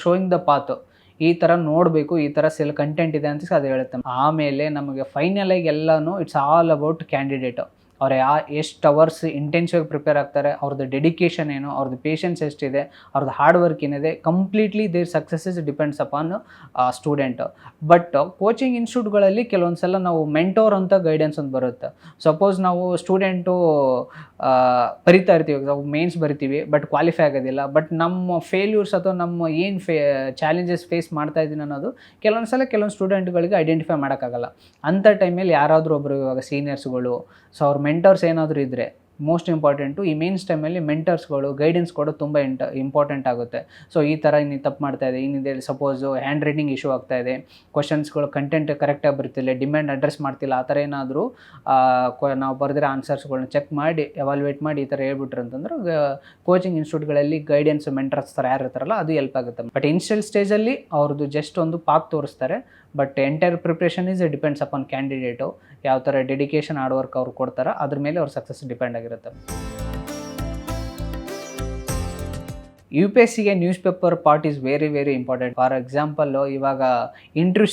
showing the path. ಈ ಥರ ನೋಡಬೇಕು, ಈ ಥರ ಕಂಟೆಂಟ್ ಇದೆ ಅಂತ ಅದು ಹೇಳುತ್ತೆ. ಆಮೇಲೆ ನಮಗೆ ಫೈನಲಾಗಿ ಎಲ್ಲನೂ ಇಟ್ಸ್ ಆಲ್ ಅಬೌಟ್ ಕ್ಯಾಂಡಿಡೇಟು. ಅವ್ರು ಎಷ್ಟು ಅವರ್ಸ್ ಇಂಟೆನ್ಸಿವ್ ಪ್ರಿಪೇರ್ ಆಗ್ತಾರೆ, ಅವ್ರದ್ದು ಡೆಡಿಕೇಶನ್ ಏನು, ಅವ್ರದ್ದು ಪೇಷನ್ಸ್ ಎಷ್ಟಿದೆ, ಅವ್ರದ್ದು ಹಾರ್ಡ್ ವರ್ಕ್ ಏನಿದೆ, completely their success depends upon student. But coaching ಇನ್ಸ್ಟಿಟ್ಯೂಟ್ಗಳಲ್ಲಿ ಕೆಲವೊಂದು ಸಲ ನಾವು ಮೆಂಟೋರ್ ಅಂತ ಗೈಡೆನ್ಸ್ ಅಂತ ಬರುತ್ತೆ. ಸಪೋಸ್ ನಾವು ಸ್ಟೂಡೆಂಟು ಬರಿತಾ ಇರ್ತೀವಿ, ನಾವು ಮೇನ್ಸ್ ಬರಿತೀವಿ ಬಟ್ ಕ್ವಾಲಿಫೈ ಆಗೋದಿಲ್ಲ, ಬಟ್ ನಮ್ಮ ಫೇಲ್ಯೂರ್ಸ್ ಅಥವಾ ನಮ್ಮ ಏನು ಚಾಲೆಂಜಸ್ ಫೇಸ್ ಮಾಡ್ತಾ ಇದ್ದೀನಿ ಅನ್ನೋದು ಕೆಲವೊಂದು ಸಲ ಕೆಲವೊಂದು ಸ್ಟೂಡೆಂಟ್ಗಳಿಗೆ ಐಡೆಂಟಿಫೈ ಮಾಡೋಕ್ಕಾಗಲ್ಲ. ಅಂಥ ಟೈಮಲ್ಲಿ ಯಾರಾದರೂ ಒಬ್ಬರು ಇವಾಗ ಸೀನಿಯರ್ಸ್ಗಳು, ಸೊ ಅವ್ರ ಮೆಂಟರ್ಸ್ ಏನಾದರೂ ಇದ್ದರೆ ಮೋಸ್ಟ್ ಇಂಪಾರ್ಟೆಂಟು. ಈ ಮೇನ್ಸ್ ಟೈಮಲ್ಲಿ ಮೆಂಟರ್ಸ್ಗಳು ಗೈಡೆನ್ಸ್ ಕೊಡೋದು ತುಂಬ ಇಂಪಾರ್ಟೆಂಟ್ ಆಗುತ್ತೆ. ಸೊ ಈ ಥರ ನೀನು ತಪ್ಪು ಮಾಡ್ತಾ ಇದೆ, ಏನಿದೆ ಸಪೋಸು ಹ್ಯಾಂಡ್ ರೈಟಿಂಗ್ ಇಶ್ಯೂ ಆಗ್ತಾ ಇದೆ, ಕ್ವಶನ್ಸ್ಗಳು ಕಂಟೆಂಟ್ ಕರೆಕ್ಟಾಗಿ ಬರ್ತಿಲ್ಲ, ಡಿಮ್ಯಾಂಡ್ ಅಡ್ರೆಸ್ ಮಾಡ್ತಿಲ್ಲ, ಆ ಥರ ಏನಾದರೂ ನಾವು ಬರೆದಿರೋ ಆನ್ಸರ್ಸ್ಗಳನ್ನ ಚೆಕ್ ಮಾಡಿ ಎವಾಲ್ಯೂಯೇಟ್ ಮಾಡಿ ಈ ಥರ ಹೇಳ್ಬಿಟ್ರು ಅಂತಂದ್ರೆ ಕೋಚಿಂಗ್ ಇನ್ಸ್ಟಿಟ್ಯೂಟ್ಗಳಲ್ಲಿ ಗೈಡೆನ್ಸ್ ಮೆಂಟರ್ಸ್ ಥರ ಯಾರು ಇರ್ತಾರಲ್ಲ ಅದು ಹೆಲ್ಪ್ ಆಗುತ್ತೆ. ಬಟ್ ಇನಿಷಿಯಲ್ ಸ್ಟೇಜಲ್ಲಿ ಅವ್ರದ್ದು ಜಸ್ಟ್ ಒಂದು ಪಾತ್ ತೋರಿಸ್ತಾರೆ. But entire preparation is depends upon candidate, ಯಾವ ಥರ ಡೆಡಿಕೇಶನ್ ಹಾರ್ಡ್ ವರ್ಕ್ ಅವ್ರು ಕೊಡ್ತಾರೆ ಅದ್ರ ಮೇಲೆ ಅವ್ರ ಸಕ್ಸಸ್ ಡಿಪೆಂಡ್ ಆಗಿರುತ್ತೆ. UPSCಗೆ news paper part is very very important. For example ಇವಾಗ ಇಂಟರ್ವ್ಯೂ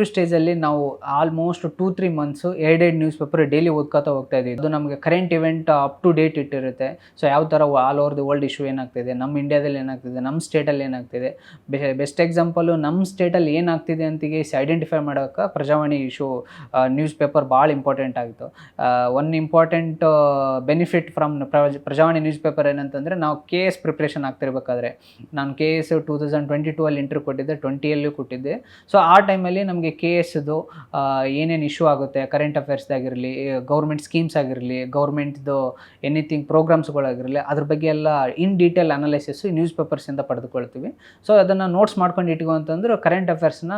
ಸ್ಟೇಜಲ್ಲಿ ನಾವು ಆಲ್ಮೋಸ್ಟ್ 2-3 ಮಂತ್ಸು ಎರಡೆರಡು ನ್ಯೂಸ್ ಪೇಪರ್ ಡೈಲಿ ಓದ್ಕೋತಾ ಹೋಗ್ತಾ ಇದ್ದೀವಿ. ಅದು ನಮಗೆ current event up to date ಇಟ್ಟಿರುತ್ತೆ. ಸೊ ಯಾವ ಥರ all over the world issue ಏನಾಗ್ತಿದೆ, ನಮ್ಮ ಇಂಡಿಯಾದಲ್ಲಿ ಏನಾಗ್ತಿದೆ, ನಮ್ಮ ಸ್ಟೇಟಲ್ಲಿ ಏನಾಗ್ತಿದೆ, ಬೆಸ್ಟ್ ಎಕ್ಸಾಂಪಲು ನಮ್ಮ ಸ್ಟೇಟಲ್ಲಿ ಏನಾಗ್ತಿದೆ ಅಂತಿಗೆ ಐಡೆಂಟಿಫೈ ಮಾಡೋಕ್ಕೆ ಪ್ರಜಾವಾಣಿ ಇಶ್ಯೂ ನ್ಯೂಸ್ ಪೇಪರ್ ಭಾಳ ಇಂಪಾರ್ಟೆಂಟ್ ಆಗಿತ್ತು. One important benefit from Prajavani news paper ಏನಂತಂದರೆ, ನಾವು KS ಪ್ರಿಪ್ರೇಷನ್ ಆಗ್ತಿರ್ಬೇಕಾದ್ರೆ, ನಾನು KS 2022 ಇಂಟರ್ವ್ಯೂ ಕೊಟ್ಟಿದ್ದೆ, 20ಯಲ್ಲಿ ಕೊಟ್ಟಿದ್ದೆ. ಸೊ ಆ ಟೈಮಲ್ಲಿ ನಮಗೆ KSದು ಏನೇನು ಇಶ್ಯೂ ಆಗುತ್ತೆ, ಕರೆಂಟ್ ಅಫೇರ್ಸ್ದಾಗಿರಲಿ, ಗೌರ್ಮೆಂಟ್ ಸ್ಕೀಮ್ಸ್ ಆಗಿರಲಿ, ಗೌರ್ಮೆಂಟ್ದು ಎನಿಥಿಂಗ್ ಪ್ರೋಗ್ರಾಮ್ಸ್ಗಳಾಗಿರಲಿ, ಅದ್ರ ಬಗ್ಗೆ ಎಲ್ಲ ಇನ್ ಡೀಟೇಲ್ ಅನಾಲಿಸಿಸ್ ನ್ಯೂಸ್ ಪೇಪರ್ಸಿಂದ ಪಡೆದುಕೊಳ್ತೀವಿ. ಸೊ ಅದನ್ನು ನೋಟ್ಸ್ ಮಾಡ್ಕೊಂಡು ಇಟ್ಕೊ ಅಂತಂದ್ರೆ ಕರೆಂಟ್ ಅಫೇರ್ಸ್ನ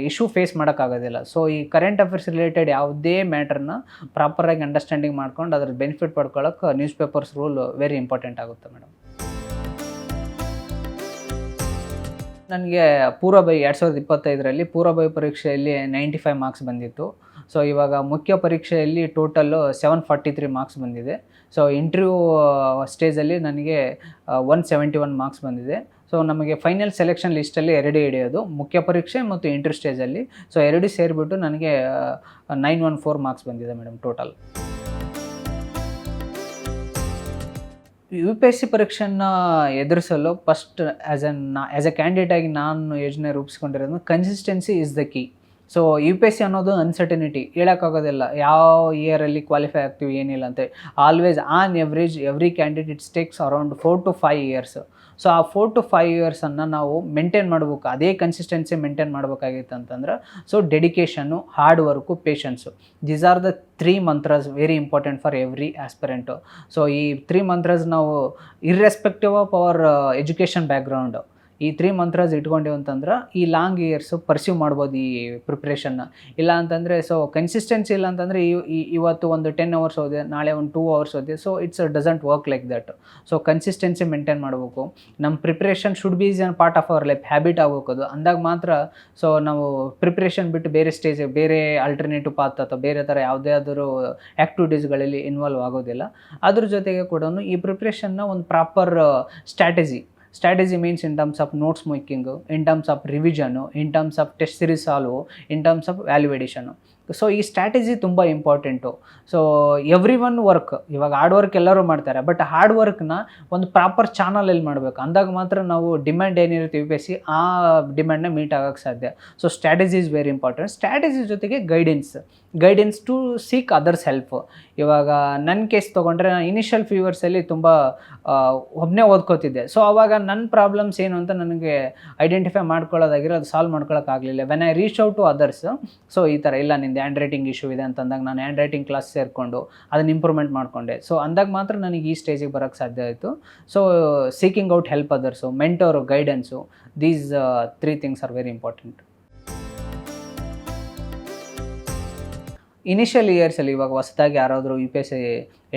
ಇಶ್ಯೂ ಫೇಸ್ ಮಾಡೋಕ್ಕಾಗೋದಿಲ್ಲ. ಸೊ ಈ ಕರೆಂಟ್ ಅಫೇರ್ಸ್ ರಿಲೇಟೆಡ್ ಯಾವುದೇ ಮ್ಯಾಟ್ರನ್ನ ಪ್ರಾಪರಾಗಿ ಅಂಡರ್ಸ್ಟ್ಯಾಂಡಿಂಗ್ ಮಾಡ್ಕೊಂಡು ಅದ್ರ ಬೆನಿಫಿಟ್ ಪಡ್ಕೊಳ್ಳೋಕೆ news papers role very important ಆಗುತ್ತೆ ಮೇಡಮ್. ನನಗೆ ಪೂರ್ವಭಾವಿ 2025ರಲ್ಲಿ ಪೂರ್ವಭಾವಿ ಪರೀಕ್ಷೆಯಲ್ಲಿ 95 ಮಾರ್ಕ್ಸ್ ಬಂದಿತ್ತು. ಸೊ ಇವಾಗ ಮುಖ್ಯ ಪರೀಕ್ಷೆಯಲ್ಲಿ ಟೋಟಲ್ಲು 743 ಮಾರ್ಕ್ಸ್ ಬಂದಿದೆ. ಸೊ ಇಂಟರ್ವ್ಯೂ ಸ್ಟೇಜಲ್ಲಿ ನನಗೆ 171 ಮಾರ್ಕ್ಸ್ ಬಂದಿದೆ. ಸೊ ನಮಗೆ ಫೈನಲ್ ಸೆಲೆಕ್ಷನ್ ಲಿಸ್ಟಲ್ಲಿ 2 ಹಿಡಿಯೋದು, ಮುಖ್ಯ ಪರೀಕ್ಷೆ ಮತ್ತು ಇಂಟರ್ವ್ಯೂ ಸ್ಟೇಜಲ್ಲಿ. ಸೊ 2 ಸೇರಿಬಿಟ್ಟು ನನಗೆ 914 ಮಾರ್ಕ್ಸ್ ಬಂದಿದೆ ಮೇಡಮ್ ಟೋಟಲ್. UPSC ಪರೀಕ್ಷೆಯನ್ನು ಎದುರಿಸಲು ಫಸ್ಟ್ ಆ್ಯಸ್ ಎ ಕ್ಯಾಂಡಿಡೇಟ್ ಆಗಿ ನಾನು ಯೋಜನೆ ರೂಪಿಸ್ಕೊಂಡಿರೋದು consistency is the key. So UPSC ಅನ್ನೋದು ಅನ್ಸರ್ಟನಿಟಿ, ಹೇಳೋಕ್ಕಾಗೋದಿಲ್ಲ ಯಾವ ಇಯರಲ್ಲಿ ಕ್ವಾಲಿಫೈ ಆಗ್ತೀವಿ ಏನಿಲ್ಲ ಅಂತ. Always on average every candidate takes around 4 to 5 years. So ಆ 4 to 5 yearsನ್ನು ನಾವು ಮೇಂಟೈನ್ ಮಾಡ್ಬೇಕು, ಅದೇ ಕನ್ಸಿಸ್ಟೆನ್ಸಿ ಮೇಂಟೈನ್ ಮಾಡಬೇಕಾಗಿತ್ತು ಅಂತಂದ್ರೆ so dedication, hard work, patience, these are the 3 mantras very important for every aspirant. So ಈ 3 ಮಂತ್ರಾಸ್ ನಾವು irrespective of our education background, ಈ 3 ಮಂತ್ರಾಸ್ ಇಟ್ಕೊಂಡಿವಿ ಅಂತಂದ್ರೆ ಈ ಲಾಂಗ್ ಇಯರ್ಸು ಪರ್ಸ್ಯೂ ಮಾಡ್ಬೋದು ಈ ಪ್ರಿಪ್ರೇಷನ್ನ. ಇಲ್ಲ ಅಂತಂದರೆ ಸೊ ಕನ್ಸಿಸ್ಟೆನ್ಸಿ ಇಲ್ಲ ಅಂತಂದರೆ ಇವತ್ತು ಒಂದು 10 hours ಓದಿದೆ, ನಾಳೆ ಒಂದು 2 hours ಓದಿದೆ, so it's doesn't work like that. So consistency maintain ಮಾಡಬೇಕು. ನಮ್ಮ preparation should be is an part of our life, habit ಆಗಬೇಕು. ಅಂದಾಗ ಮಾತ್ರ ಸೊ ನಾವು ಪ್ರಿಪ್ರೇಷನ್ ಬಿಟ್ಟು ಬೇರೆ ಸ್ಟೇಜ್, ಬೇರೆ ಆಲ್ಟರ್ನೇಟಿವ್ ಪಾತ್ ಅಥವಾ ಬೇರೆ ಥರ ಯಾವುದಾದ್ರೂ ಆ್ಯಕ್ಟಿವಿಟೀಸ್ಗಳಲ್ಲಿ ಇನ್ವಾಲ್ವ್ ಆಗೋದಿಲ್ಲ. ಅದ್ರ ಜೊತೆಗೆ ಕೂಡ ಈ ಪ್ರಿಪ್ರೇಷನ್ನ ಒಂದು proper strategy strategy means in terms of notes making, in terms of revision, in terms of test series solve, in terms of valuation. So ಈ ಸ್ಟ್ರಾಟಜಿ ತುಂಬ important. So everyone work, ಇವಾಗ ಹಾರ್ಡ್ ವರ್ಕ್ ಎಲ್ಲರೂ ಮಾಡ್ತಾರೆ, but hard ವರ್ಕ್ನ ಒಂದು proper ಚಾನಲಲ್ಲಿ ಮಾಡಬೇಕು. ಅಂದಾಗ ಮಾತ್ರ ನಾವು ಡಿಮ್ಯಾಂಡ್ ಏನಿರುತ್ತೆ UPSC ಆ ಡಿಮ್ಯಾಂಡ್ನ ಮೀಟ್ ಆಗೋಕ್ಕೆ ಸಾಧ್ಯ. So strategy is very important. Strategy ಜೊತೆಗೆ guidance to seek others help. ಇವಾಗ ನನ್ನ ಕೇಸ್ ತೊಗೊಂಡ್ರೆ ನಾನು ಇನಿಷಿಯಲ್ ಫೀವರ್ಸಲ್ಲಿ ತುಂಬ ಒಬ್ಬನೇ ಓದ್ಕೋತಿದ್ದೆ. ಸೊ ಅವಾಗ ನನ್ನ ಪ್ರಾಬ್ಲಮ್ಸ್ ಏನು ಅಂತ ನನಗೆ ಐಡೆಂಟಿಫೈ ಮಾಡ್ಕೊಳ್ಳೋದಾಗಿರೋ ಅದು ಸಾಲ್ವ್ ಮಾಡ್ಕೊಳ್ಳೋಕ್ಕಾಗಲಿಲ್ಲ. When I reach out to others, so ಈ ಥರ ಇಲ್ಲ ನಿಂದು ಹ್ಯಾಂಡ್ ರೈಟಿಂಗ್ ಇಶ್ಯೂ ಇದೆ ಅಂತಂದಾಗ ನಾನು ಹ್ಯಾಂಡ್ ರೈಟಿಂಗ್ ಕ್ಲಾಸ್ ಸೇರಿಕೊಂಡು ಅದನ್ನು ಇಂಪ್ರೂವ್ಮೆಂಟ್ ಮಾಡಿಕೊಂಡೆ. ಸೊ ಅಂದಾಗ ಮಾತ್ರ ನನಗೆ ಈ ಸ್ಟೇಜಿಗೆ ಬರೋಕ್ಕೆ ಸಾಧ್ಯ ಆಯಿತು. So seeking out help others, mentor, guidance, these 3 things are very important. Initial ಇಯರ್ಸಲ್ಲಿ ಇವಾಗ ಹೊಸದಾಗಿ ಯಾರಾದರೂ UPSC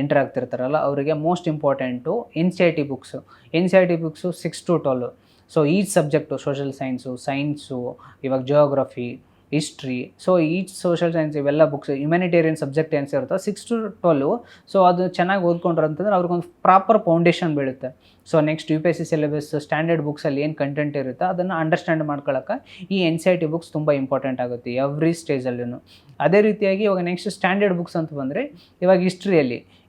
ಎಂಟರ್ ಆಗ್ತಿರ್ತಾರಲ್ಲ ಅವರಿಗೆ most important NCERT books. NCERT books 6 to 12. So each subject social science, ಇವಾಗ geography, history, so each social science ಇವೆಲ್ಲ books, humanitarian subject ಏನು ಸೇರುತ್ತೋ 6 to 12. ಸೊ ಅದು ಚೆನ್ನಾಗಿ ಓದ್ಕೊಂಡ್ರು ಅಂತಂದ್ರೆ ಅವ್ರಿಗೊಂದು ಪ್ರಾಪರ್ ಫೌಂಡೇಶನ್ ಬೀಳುತ್ತೆ. So next UPSC syllabus standard ಬುಕ್ಸಲ್ಲಿ ಏನು ಕಂಟೆಂಟ್ ಇರುತ್ತೆ ಅದನ್ನು ಅಂಡರ್ಸ್ಟ್ಯಾಂಡ್ ಮಾಡ್ಕೊಳ್ಳೋಕೆ ಈ NCERT ಬುಕ್ಸ್ ತುಂಬ ಇಂಪಾರ್ಟೆಂಟ್ ಆಗುತ್ತೆ ಎವ್ರಿ ಸ್ಟೇಜಲ್ಲೂ. ಅದೇ ರೀತಿಯಾಗಿ ಇವಾಗ ನೆಕ್ಸ್ಟ್ ಸ್ಟ್ಯಾಂಡರ್ಡ್ ಬುಕ್ಸ್ ಅಂತ ಬಂದರೆ ಇವಾಗ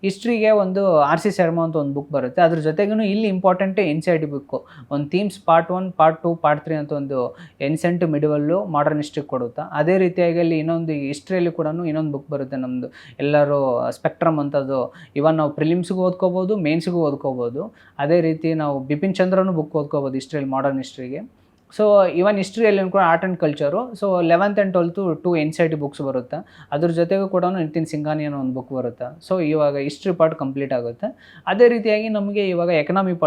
ಹಿಸ್ಟ್ರಿಗೆ ಒಂದು RC ಶರ್ಮಾ ಅಂತ ಒಂದು ಬುಕ್ ಬರುತ್ತೆ. ಅದ್ರ ಜೊತೆಗೂ ಇಲ್ಲಿ ಇಂಪಾರ್ಟೆಂಟ್ NCERT ಬುಕ್ಕು ಒಂದು ಥೀಮ್ಸ್ ಪಾರ್ಟ್ 1, ಪಾರ್ಟ್ 2, ಪಾರ್ಟ್ 3 ಅಂತ ಒಂದು ಏನ್ಸೆಂಟ್ ಮಿಡಿವಲ್ಲು ಮಾಡರ್ನ್ ಹಿಸ್ಟ್ರಿ ಕೊಡುತ್ತಾ. ಅದೇ ರೀತಿಯಾಗಿ ಅಲ್ಲಿ ಇನ್ನೊಂದು ಹಿಸ್ಟ್ರಿಯಲ್ಲಿ ಕೂಡ ಇನ್ನೊಂದು ಬುಕ್ ಬರುತ್ತೆ ನಮ್ಮದು ಎಲ್ಲರೂ ಸ್ಪೆಕ್ಟ್ರಮ್ ಅಂತದ್ದು. ಇವನ್ ನಾವು ಪ್ರಿಲಿಮ್ಸ್ಗೂ ಓದ್ಕೋಬೋದು, ಮೇನ್ಸ್ಗೂ ಓದ್ಕೋಬೋದು. ಅದೇ ರೀತಿ ನಾವು ಬಿಪಿನ್ ಚಂದ್ರನೂ ಬುಕ್ ಓದ್ಕೋಬೋದು ಹಿಸ್ಟ್ರಿಯಲ್ಲಿ, ಮಾಡರ್ನ್ ಹಿಸ್ಟ್ರಿಗೆ. ಸೊ ಇವನ್ ಹಿಸ್ಟ್ರಿಯಲ್ಲಿ ಕೂಡ art and culture. So 11th and 12th 2 NCERT books ಬರುತ್ತೆ. ಅದ್ರ ಜೊತೆಗೂ ಕೂಡ ನಿತಿನ್ ಸಿಂಘಾನಿ ಅನ್ನೋ ಒಂದು ಬುಕ್ ಬರುತ್ತೆ. ಸೊ ಇವಾಗ ಹಿಸ್ಟ್ರಿ ಪಾರ್ಟ್ ಕಂಪ್ಲೀಟ್ ಆಗುತ್ತೆ. ಅದೇ ರೀತಿಯಾಗಿ ನಮಗೆ ಇವಾಗ ಎಕನಾಮಿ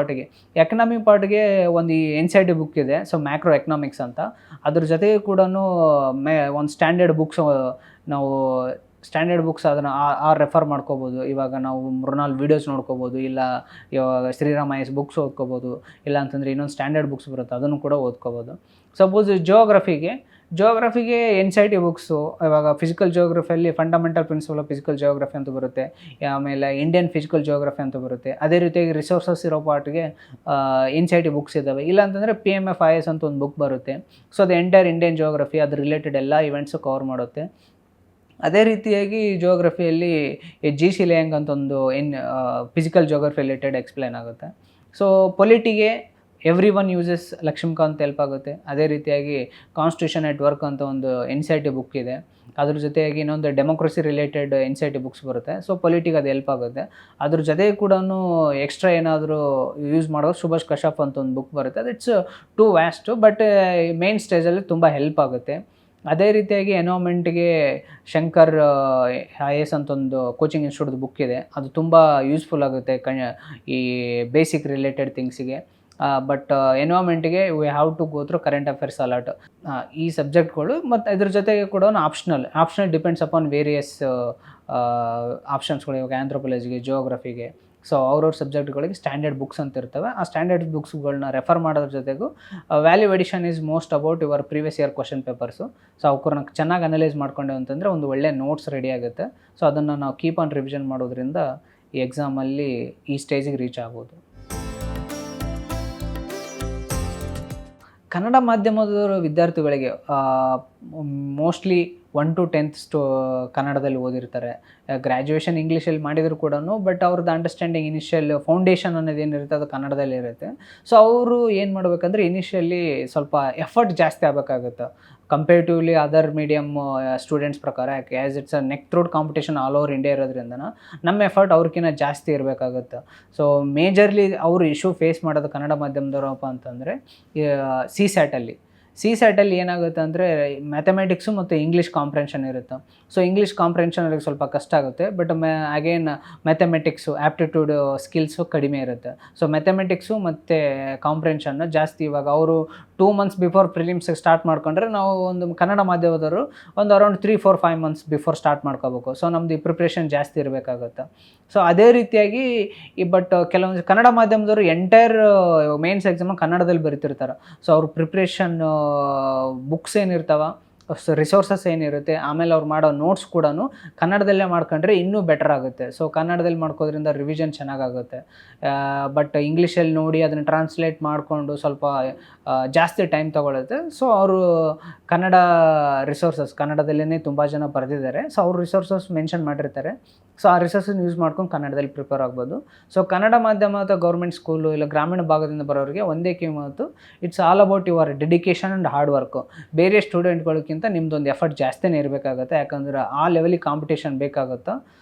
ಪಾರ್ಟ್ಗೆ ಒಂದು NCERT ಬುಕ್ ಇದೆ. ಸೊ ಮ್ಯಾಕ್ರೋ ಎಕನಾಮಿಕ್ಸ್ ಅಂತ. ಅದ್ರ ಜೊತೆಗೆ ಕೂಡ ಒಂದು ಸ್ಟ್ಯಾಂಡರ್ಡ್ ಬುಕ್ಸ್ ಅದನ್ನು ರೆಫರ್ ಮಾಡ್ಕೋಬೋದು. ಇವಾಗ ನಾವು ಮೃಣಾಲ್ ವೀಡಿಯೋಸ್ ನೋಡ್ಕೋಬೋದು, ಇಲ್ಲ ಇವಾಗ ಶ್ರೀರಾಮ್ IAS ಬುಕ್ಸ್ ಓದ್ಕೋಬೋದು, ಇಲ್ಲ ಅಂತಂದರೆ ಇನ್ನೊಂದು ಸ್ಟ್ಯಾಂಡರ್ಡ್ ಬುಕ್ಸ್ ಬರುತ್ತೆ ಅದನ್ನು ಕೂಡ ಓದ್ಕೋಬೋದು. ಸಪೋಸ್ ಜಿಯೋಗ್ರಫಿಗೆ NCERT ಬುಕ್ಸು, ಇವಾಗ ಫಿಸಿಕಲ್ ಜಿಯೋಗ್ರಫಿಯಲ್ಲಿ fundamental principle of physical geography ಅಂತ ಬರುತ್ತೆ, ಆಮೇಲೆ ಇಂಡಿಯನ್ ಫಿಸಿಕಲ್ ಜಿಯೋಗ್ರಫಿ ಅಂತ ಬರುತ್ತೆ. ಅದೇ ರೀತಿಯಾಗಿ ರಿಸೋರ್ಸಸ್ ಇರೋ ಪಾರ್ಟ್ಗೆ NCERT ಬುಕ್ಸ್ ಇದ್ದಾವೆ. ಇಲ್ಲ ಅಂತಂದರೆ PMF IAS ಅಂತ ಒಂದು ಬುಕ್ ಬರುತ್ತೆ. ಸೊ ಅದು ಎಂಟೈರ್ ಇಂಡಿಯನ್ ಜಿಯೋಗ್ರಫಿ, ಅದು ರಿಲೇಟೆಡ್ ಎಲ್ಲ ಇವೆಂಟ್ಸು ಕವರ್ ಮಾಡುತ್ತೆ. ಅದೇ ರೀತಿಯಾಗಿ ಜಿಯೋಗ್ರಫಿಯಲ್ಲಿ GC ಲೇಯಿಂಗ್ ಅಂತ ಒಂದು ಫಿಸಿಕಲ್ ಜಿಯೋಗ್ರಫಿ ರಿಲೇಟೆಡ್ ಎಕ್ಸ್ಪ್ಲೇನ್ ಆಗುತ್ತೆ. ಸೊ ಪೊಲಿಟಿಗೆ every one uses Laxmikanth help ಆಗುತ್ತೆ. ಅದೇ ರೀತಿಯಾಗಿ ಕಾನ್ಸ್ಟಿಟ್ಯೂಷನ್ ಎಟ್ ವರ್ಕ್ ಅಂತ ಒಂದು NCERT ಬುಕ್ ಇದೆ. ಅದ್ರ ಜೊತೆಯಾಗಿ ಇನ್ನೊಂದು ಡೆಮೋಕ್ರಸಿ ರಿಲೇಟೆಡ್ NCERT ಬುಕ್ಸ್ ಬರುತ್ತೆ. ಸೊ ಪೊಲಿಟಿಗೆ ಅದು ಹೆಲ್ಪ್ ಆಗುತ್ತೆ. ಅದ್ರ ಜೊತೆಗೆ ಕೂಡ ಎಕ್ಸ್ಟ್ರಾ ಏನಾದರೂ ಯೂಸ್ ಮಾಡೋದು ಸುಭಾಷ್ ಕಶ್ಯಪ್ ಅಂತ ಒಂದು ಬುಕ್ ಬರುತ್ತೆ. ಅದು ಇಟ್ಸ್ ಟು ವ್ಯಾಸ್ಟು, ಬಟ್ ಮೇನ್ ಸ್ಟೇಜಲ್ಲಿ ತುಂಬ ಹೆಲ್ಪ್ ಆಗುತ್ತೆ. ಅದೇ ರೀತಿಯಾಗಿ ಎನ್ವೈರ್ಮೆಂಟ್ಗೆ ಶಂಕರ್ IAS ಅಂತ ಒಂದು ಕೋಚಿಂಗ್ ಇನ್ಸ್ಟಿಟ್ಯೂಟ್ ಬುಕ್ ಇದೆ. ಅದು ತುಂಬ ಯೂಸ್ಫುಲ್ ಆಗುತ್ತೆ ಈ ಬೇಸಿಕ್ ರಿಲೇಟೆಡ್ ಥಿಂಗ್ಸಿಗೆ. ಬಟ್ ಎನ್ವೈರ್ಮೆಂಟ್ಗೆ we have to go through current affairs a lot, ಈ ಸಬ್ಜೆಕ್ಟ್ಗಳು. ಮತ್ತು ಇದ್ರ ಜೊತೆಗೆ ಕೂಡ ಆಪ್ಷನಲ್ ಡಿಪೆಂಡ್ಸ್ ಅಪಾನ್ ವೇರಿಯಸ್ ಆಪ್ಷನ್ಸ್ಗಳು. ಇವಾಗ ಆಂಥ್ರೋಪಾಲಜಿಗೆ, ಜಿಯೋಗ್ರಫಿಗೆ, ಸೊ ಅವ್ರವ್ರ ಸಬ್ಜೆಕ್ಟ್ಗಳಿಗೆ ಸ್ಟ್ಯಾಂಡರ್ಡ್ ಬುಕ್ಸ್ ಅಂತ ಇರ್ತವೆ. ಆ ಸ್ಟ್ಯಾಂಡರ್ಡ್ ಬುಕ್ಸ್ಗಳನ್ನ ರೆಫರ್ ಮಾಡೋದ್ರ ಜೊತೆಗೂ value addition is most about your previous year question papers. So ಅವ್ರನ್ನ ಚೆನ್ನಾಗಿ ಅನಲೈಸ್ ಮಾಡ್ಕೊಂಡೆ ಅಂತಂದರೆ ಒಂದು ಒಳ್ಳೆ ನೋಟ್ಸ್ ರೆಡಿ ಆಗುತ್ತೆ. ಸೊ ಅದನ್ನು ನಾವು ಕೀಪ್ ಆನ್ ರಿವಿಷನ್ ಮಾಡೋದ್ರಿಂದ ಈ ಎಕ್ಸಾಮಲ್ಲಿ ಈ ಸ್ಟೇಜಿಗೆ ರೀಚ್ ಆಗ್ಬೋದು. ಕನ್ನಡ ಮಾಧ್ಯಮದ ವಿದ್ಯಾರ್ಥಿಗಳಿಗೆ ಮೋಸ್ಟ್ಲಿ 1 to 10th ಕನ್ನಡದಲ್ಲಿ ಓದಿರ್ತಾರೆ. ಗ್ರ್ಯಾಜುಯೇಷನ್ ಇಂಗ್ಲೀಷಲ್ಲಿ ಮಾಡಿದ್ರು ಕೂಡ, ಬಟ್ ಅವ್ರದ್ದು ಅಂಡರ್ಸ್ಟ್ಯಾಂಡಿಂಗ್ ಇನಿಷಿಯಲ್ ಫೌಂಡೇಶನ್ ಅನ್ನೋದು ಏನಿರುತ್ತೆ ಅದು ಕನ್ನಡದಲ್ಲಿ ಇರುತ್ತೆ. ಸೊ ಅವರು ಏನು ಮಾಡಬೇಕಂದ್ರೆ ಇನಿಷಿಯಲಿ ಸ್ವಲ್ಪ ಎಫರ್ಟ್ ಜಾಸ್ತಿ ಆಗಬೇಕಾಗುತ್ತೆ ಕಂಪೇರಿಟಿವ್ಲಿ ಅದರ್ ಮೀಡಿಯಮ್ ಸ್ಟೂಡೆಂಟ್ಸ್ ಪ್ರಕಾರ. ಯಾಕೆ as it's a neck throat competition all over India ಇರೋದ್ರಿಂದ ನಮ್ಮ ಎಫರ್ಟ್ ಅವ್ರಿಗಿಂತ ಜಾಸ್ತಿ ಇರಬೇಕಾಗುತ್ತೆ. ಸೊ ಮೇಜರ್ಲಿ ಅವರು ಇಶ್ಯೂ ಫೇಸ್ ಮಾಡೋದು ಕನ್ನಡ ಮಾಧ್ಯಮದವರಪ್ಪ ಅಂತಂದರೆ ಸಿ ಸ್ಯಾಟಲ್ಲಿ ಏನಾಗುತ್ತೆ ಅಂದರೆ ಮ್ಯಾಥಮೆಟಿಕ್ಸು ಮತ್ತು ಇಂಗ್ಲೀಷ್ ಕಾಂಪ್ರೆನ್ಷನ್ ಇರುತ್ತೆ. ಸೊ ಇಂಗ್ಲೀಷ್ ಕಾಂಪ್ರೆನ್ಷನ್ ಅವ್ರಿಗೆ ಸ್ವಲ್ಪ ಕಷ್ಟ ಆಗುತ್ತೆ. But again mathematics aptitude skills ಕಡಿಮೆ ಇರುತ್ತೆ. ಸೊ ಮ್ಯಾಥಮೆಟಿಕ್ಸು ಮತ್ತು ಕಾಂಪ್ರೆನ್ಷನ್ನ ಜಾಸ್ತಿ. ಇವಾಗ ಅವರು 2 months ಬಿಫೋರ್ ಪ್ರಿಲಿಮ್ಸಿಗೆ ಸ್ಟಾರ್ಟ್ ಮಾಡ್ಕೊಂಡ್ರೆ ನಾವು ಒಂದು ಕನ್ನಡ ಮಾಧ್ಯಮದವರು ಒಂದು ಅರೌಂಡ್ 3-4-5 months ಬಿಫೋರ್ ಸ್ಟಾರ್ಟ್ ಮಾಡ್ಕೋಬೇಕು. ಸೊ ನಮ್ಮದು ಈ ಪ್ರಿಪ್ರೇಷನ್ ಜಾಸ್ತಿ ಇರಬೇಕಾಗುತ್ತೆ. ಸೊ ಅದೇ ರೀತಿಯಾಗಿ ಬಟ್ ಕೆಲವೊಂದು ಕನ್ನಡ ಮಾಧ್ಯಮದವರು ಎಂಟೈರ್ ಮೇನ್ಸ್ ಎಕ್ಸಾಮ್ ಕನ್ನಡದಲ್ಲಿ ಬರೀತಿರ್ತಾರೆ. ಸೊ ಅವ್ರ ಪ್ರಿಪ್ರೇಷನ್ ಬುಕ್ಸ್ ಏನಿರ್ತಾವ ರಿಸೋರ್ಸಸ್ ಏನಿರುತ್ತೆ, ಆಮೇಲೆ ಅವ್ರು ಮಾಡೋ ನೋಟ್ಸ್ ಕೂಡ ಕನ್ನಡದಲ್ಲೇ ಮಾಡ್ಕೊಂಡ್ರೆ ಇನ್ನೂ ಬೆಟರ್ ಆಗುತ್ತೆ. ಸೊ ಕನ್ನಡದಲ್ಲಿ ಮಾಡ್ಕೋದ್ರಿಂದ ರಿವಿಷನ್ ಚೆನ್ನಾಗಾಗುತ್ತೆ. ಬಟ್ ಇಂಗ್ಲೀಷಲ್ಲಿ ನೋಡಿ ಅದನ್ನು ಟ್ರಾನ್ಸ್ಲೇಟ್ ಮಾಡಿಕೊಂಡು ಸ್ವಲ್ಪ ಜಾಸ್ತಿ ಟೈಮ್ ತೊಗೊಳುತ್ತೆ. ಸೊ ಅವರು ಕನ್ನಡ ರಿಸೋರ್ಸಸ್ ಕನ್ನಡದಲ್ಲೇ ತುಂಬ ಜನ ಬರೆದಿದ್ದಾರೆ. ಸೊ ಅವ್ರು ರಿಸೋರ್ಸಸ್ ಮೆನ್ಷನ್ ಮಾಡಿರ್ತಾರೆ. ಸೊ ಆ ರಿಸೋರ್ಸಸ್ ಯೂಸ್ ಮಾಡ್ಕೊಂಡು ಕನ್ನಡದಲ್ಲಿ ಪ್ರಿಪೇರ್ ಆಗ್ಬೋದು. ಸೊ ಕನ್ನಡ ಮಾಧ್ಯಮ ಅಥವಾ ಗೌರ್ಮೆಂಟ್ ಸ್ಕೂಲು ಇಲ್ಲ ಗ್ರಾಮೀಣ ಭಾಗದಿಂದ ಬರೋರಿಗೆ ಒಂದೇ ಕಿಮ್ಮತ್ತು, it's all about your dedication and hard work. ಬೇರೆ ಸ್ಟೂಡೆಂಟ್ಗಳಿಗಿಂತ ನಿಮ್ಮದೊಂದು ಎಫರ್ಟ್ ಜಾಸ್ತಿನೇ ಇರಬೇಕಾಗುತ್ತೆ, ಯಾಕಂದ್ರೆ ಆ ಲೆವೆಲಿಗೆ ಕಾಂಪಿಟೇಷನ್ ಬೇಕಾಗುತ್ತೋ.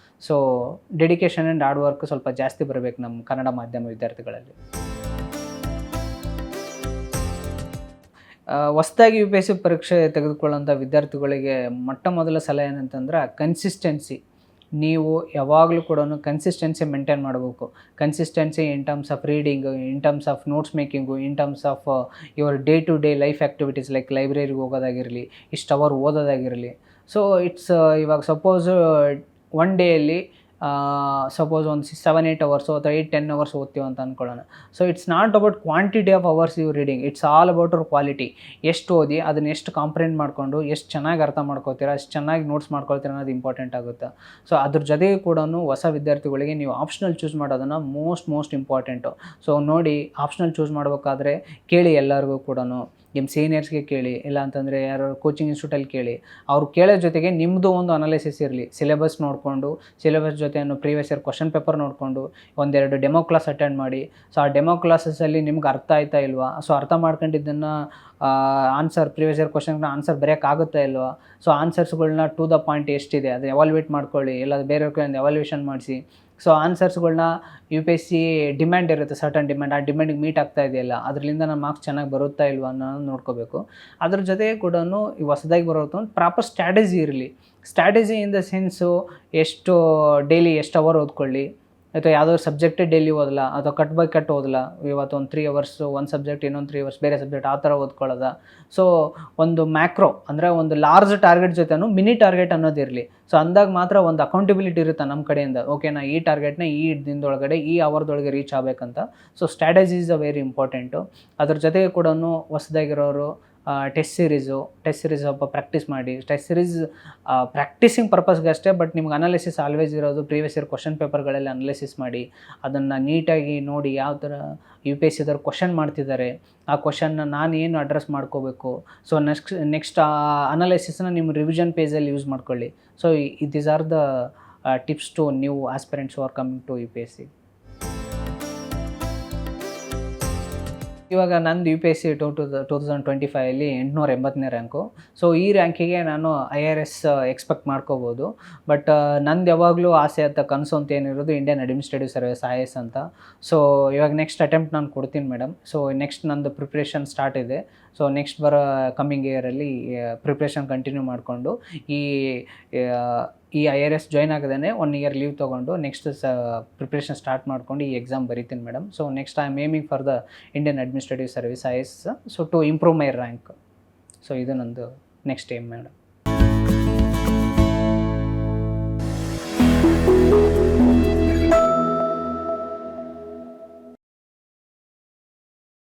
So dedication and hard work ಸ್ವಲ್ಪ ಜಾಸ್ತಿ ಬರಬೇಕು ನಮ್ಮ ಕನ್ನಡ ಮಾಧ್ಯಮ ವಿದ್ಯಾರ್ಥಿಗಳಲ್ಲಿ. ಹೊಸದಾಗಿ UPSC ಪರೀಕ್ಷೆ ತೆಗೆದುಕೊಳ್ಳೋಂಥ ವಿದ್ಯಾರ್ಥಿಗಳಿಗೆ ಮೊದಲ ಸಲಹೆ ಏನಂತಂದ್ರೆ ಕನ್ಸಿಸ್ಟೆನ್ಸಿ. ನೀವು ಯಾವಾಗಲೂ ಕೂಡ ಕನ್ಸಿಸ್ಟೆನ್ಸಿ ಮೇಂಟೈನ್ ಮಾಡಬೇಕು. Consistency in terms of reading, in terms of notes making, in terms of your day to day life activities like ಲೈಬ್ರರಿಗೆ ಹೋಗೋದಾಗಿರಲಿ, ಇಷ್ಟು ಅವರ್ ಓದೋದಾಗಿರಲಿ. ಸೊ ಇಟ್ಸ್ ಇವಾಗ ಸಪೋಸ್ ಒನ್ ಡೇಯಲ್ಲಿ ಸಪೋಸ್ ಒಂದು 7-8 ಅವರ್ಸು ಅಥವಾ 8-10 ಅವರ್ಸ್ ಓದ್ತೀವಿ ಅಂತ ಅಂದ್ಕೊಳ್ಳೋಣ. So it's not about quantity of hours you reading, it's all about ಅವ್ರ ಕ್ವಾಲಿಟಿ. ಎಷ್ಟು ಓದಿ ಅದನ್ನು ಎಷ್ಟು ಕಾಂಪ್ರಿಹೆಂಡ್ ಮಾಡಿಕೊಂಡು ಎಷ್ಟು ಚೆನ್ನಾಗಿ ಅರ್ಥ ಮಾಡ್ಕೋತೀರಾ, ಅಷ್ಟು ಚೆನ್ನಾಗಿ ನೋಟ್ಸ್ ಮಾಡ್ಕೊಳ್ತೀರಾ ಅನ್ನೋದು ಇಂಪಾರ್ಟೆಂಟ್ ಆಗುತ್ತೆ. ಸೊ ಅದ್ರ ಜೊತೆಗೆ ಕೂಡ ಹೊಸ ವಿದ್ಯಾರ್ಥಿಗಳಿಗೆ ನೀವು ಆಪ್ಷನಲ್ ಚೂಸ್ ಮಾಡೋದನ್ನು ಮೋಸ್ಟ್ ಇಂಪಾರ್ಟೆಂಟು. ಸೊ ನೋಡಿ, ಆಪ್ಷನಲ್ ಚೂಸ್ ಮಾಡಬೇಕಾದ್ರೆ ಕೇಳಿ, ಎಲ್ಲರಿಗೂ ಕೂಡ ನಿಮ್ಮ ಸೀನಿಯರ್ಸ್ಗೆ ಕೇಳಿ, ಇಲ್ಲ ಅಂತಂದರೆ ಯಾರು ಕೋಚಿಂಗ್ ಇನ್ಸ್ಟಿಟ್ಯೂಟಲ್ಲಿ ಕೇಳಿ. ಅವ್ರು ಕೇಳೋ ಜೊತೆಗೆ ನಿಮ್ಮದು ಒಂದು ಅನಾಲಿಸಿಸ್ ಇರಲಿ. ಸಿಲೆಬಸ್ ನೋಡಿಕೊಂಡು, ಸಿಲೆಬಸ್ ಜೊತೆ ಪ್ರೀವಿಯಸ್ ಇಯರ್ ಕ್ವಶನ್ ಪೇಪರ್ ನೋಡಿಕೊಂಡು ಒಂದೆರಡು ಡೆಮೋ ಕ್ಲಾಸ್ ಅಟೆಂಡ್ ಮಾಡಿ. ಸೊ ಆ ಡೆಮೋ ಕ್ಲಾಸಸ್ಸಲ್ಲಿ ನಿಮ್ಗೆ ಅರ್ಥ ಆಯ್ತಾ ಇಲ್ವಾ, ಸೊ ಅರ್ಥ ಮಾಡ್ಕೊಂಡಿದ್ದನ್ನು ಆನ್ಸರ್, ಪ್ರೀವಿಯಸ್ ಇಯರ್ ಕ್ವಶನ್ಗೆ ಆನ್ಸರ್ ಬರೆಯೋಕ್ಕಾಗುತ್ತಾ ಇಲ್ವಾ, ಸೊ ಆನ್ಸರ್ಸ್ಗಳನ್ನ ಟು ದ ಪಾಯಿಂಟ್ ಎಷ್ಟಿದೆ ಅದು ಎವಾಲ್ಯೂಯೇಟ್ ಮಾಡ್ಕೊಳ್ಳಿ, ಇಲ್ಲ ಬೇರೆಯವ್ರ ಕಡೆಯಿಂದ ಎವಾಲ್ಯೂಯೇಷನ್ ಮಾಡಿಸಿ. ಸೊ ಆನ್ಸರ್ಸ್ಗಳನ್ನ UPSC ಡಿಮ್ಯಾಂಡ್ ಇರುತ್ತೆ, ಸರ್ಟನ್ ಡಿಮ್ಯಾಂಡ್, ಆ ಡಿಮ್ಯಾಂಡಿಗೆ ಮೀಟ್ ಆಗ್ತಾ ಇದೆಯಲ್ಲ, ಅದರಿಂದ ನಮ್ಮ ಮಾರ್ಕ್ಸ್ ಚೆನ್ನಾಗಿ ಬರುತ್ತಾ ಇಲ್ವಾ ಅನ್ನೋದು ನೋಡ್ಕೋಬೇಕು. ಅದ್ರ ಜೊತೆಗೆ ಕೂಡ ಹೊಸದಾಗಿ ಬರೋದು ಒಂದು ಪ್ರಾಪರ್ ಸ್ಟ್ರಾಟಜಿ ಇರಲಿ. ಸ್ಟ್ರಾಟಜಿ ಇನ್ ದ ಸೆನ್ಸು ಎಷ್ಟು ಡೈಲಿ ಎಷ್ಟು ಅವರ್ ಓದ್ಕೊಳ್ಳಿ, ಅಥವಾ ಯಾವುದೋ ಸಬ್ಜೆಕ್ಟೇ ಡೈಲಿ ಓದಲ್ಲ, ಅಥವಾ ಕಟ್ ಬೈ ಕಟ್ ಓದಲ್ಲ. ಇವತ್ತು ಒಂದು 3 ಅವರ್ಸ್ ಒಂದು ಸಬ್ಜೆಕ್ಟ್, ಇನ್ನೊಂದು 3 ಅವರ್ಸ್ ಬೇರೆ ಸಬ್ಜೆಕ್ಟ್, ಆ ಥರ ಓದ್ಕೊಳ್ಳೋದ. ಸೊ ಒಂದು ಮ್ಯಾಕ್ರೋ ಅಂದರೆ ಒಂದು ಲಾರ್ಜ್ ಟಾರ್ಗೆಟ್ ಜೊತೆನೂ ಮಿನಿ ಟಾರ್ಗೆಟ್ ಅನ್ನೋದಿರಲಿ. ಸೊ ಅಂದಾಗ ಮಾತ್ರ ಒಂದು ಅಕೌಂಟಬಿಲಿಟಿ ಇರುತ್ತೆ ನಮ್ಮ ಕಡೆಯಿಂದ. ಓಕೆ, ನಾ ಈ ಟಾರ್ಗೆಟ್ನ ಈ ದಿನದೊಳಗಡೆ ಈ ಅವರ್ದೊಳಗೆ ರೀಚ್ ಆಗಬೇಕಂತ. So strategy is a very important. ಅದ್ರ ಜೊತೆಗೆ ಕೂಡ ಹೊಸದಾಗಿರೋರು ಟೆಸ್ಟ್ ಸೀರೀಸ್ ಸ್ವಲ್ಪ ಪ್ರಾಕ್ಟೀಸ್ ಮಾಡಿ. ಟೆಸ್ಟ್ ಸೀರೀಸ್ ಪ್ರಾಕ್ಟೀಸಿಂಗ್ ಪರ್ಪಸ್ಗೆ ಅಷ್ಟೇ, ಬಟ್ ನಿಮ್ಗೆ ಅನಾಲಿಸಿಸ್ ಆಲ್ವೇಸ್ ಇರೋದು ಪ್ರೀವಿಯಸ್ ಇಯರ್ ಕ್ವಶನ್ ಪೇಪರ್ಗಳಲ್ಲಿ ಅನಾಲಿಸಿಸ್ ಮಾಡಿ, ಅದನ್ನು ನೀಟಾಗಿ ನೋಡಿ ಯಾವ ಥರ UPSCದವ್ರು ಕ್ವಶನ್ ಮಾಡ್ತಿದ್ದಾರೆ, ಆ ಕ್ವಶನ್ನ ನಾನು ಏನು ಅಡ್ರೆಸ್ ಮಾಡ್ಕೋಬೇಕು. ಸೊ ನೆಕ್ಸ್ಟ್ ಅನಾಲಿಸಿಸ್ನ ನಿಮ್ಮ ರಿವಿಷನ್ ಪೇಜಲ್ಲಿ ಯೂಸ್ ಮಾಡ್ಕೊಳ್ಳಿ. So these are the tips to new aspirants who are coming to UPSC. ಇವಾಗ ನಂದು UPSC 2025 880ನೇ ರ್ಯಾಂಕು. ಸೊ ಈ ರ್ಯಾಂಕಿಗೆ ನಾನು IRS ಎಕ್ಸ್ಪೆಕ್ಟ್ ಮಾಡ್ಕೋಬೋದು. ಬಟ್ ನಂದು ಯಾವಾಗಲೂ ಆಸೆ ಅಂತ ಕನಸು ಅಂತ ಏನಿರೋದು ಇಂಡಿಯನ್ ಅಡ್ಮಿನಿಸ್ಟ್ರೇಟಿವ್ ಸರ್ವಿಸ್ IAS ಅಂತ. ಸೊ ಇವಾಗ ನೆಕ್ಸ್ಟ್ ಅಟೆಂಪ್ಟ್ ನಾನು ಕೊಡ್ತೀನಿ ಮೇಡಮ್. ಸೊ ನೆಕ್ಸ್ಟ್ ನಂದು ಪ್ರಿಪ್ರೇಷನ್ ಸ್ಟಾರ್ಟ್ ಇದೆ. ಸೊ ನೆಕ್ಸ್ಟ್ ಬರೋ ಕಮ್ಮಿಂಗ್ ಇಯರಲ್ಲಿ ಪ್ರಿಪ್ರೇಷನ್ ಕಂಟಿನ್ಯೂ ಮಾಡಿಕೊಂಡು ಈ IRS ಜಾಯ್ನ್ ಆಗದೇ 1 ಇಯರ್ ಲೀವ್ ತೊಗೊಂಡು ನೆಕ್ಸ್ಟ್ ಪ್ರಿಪ್ರೇಷನ್ ಸ್ಟಾರ್ಟ್ ಮಾಡ್ಕೊಂಡು ಈ ಎಕ್ಸಾಮ್ ಬರೀತೀನಿ madam. So next I am aiming for the Indian administrative service IAS, so to improve my rank. So ಇದು ನಂದು ನೆಕ್ಸ್ಟ್ ಏಮ್ ಮೇಡಮ್.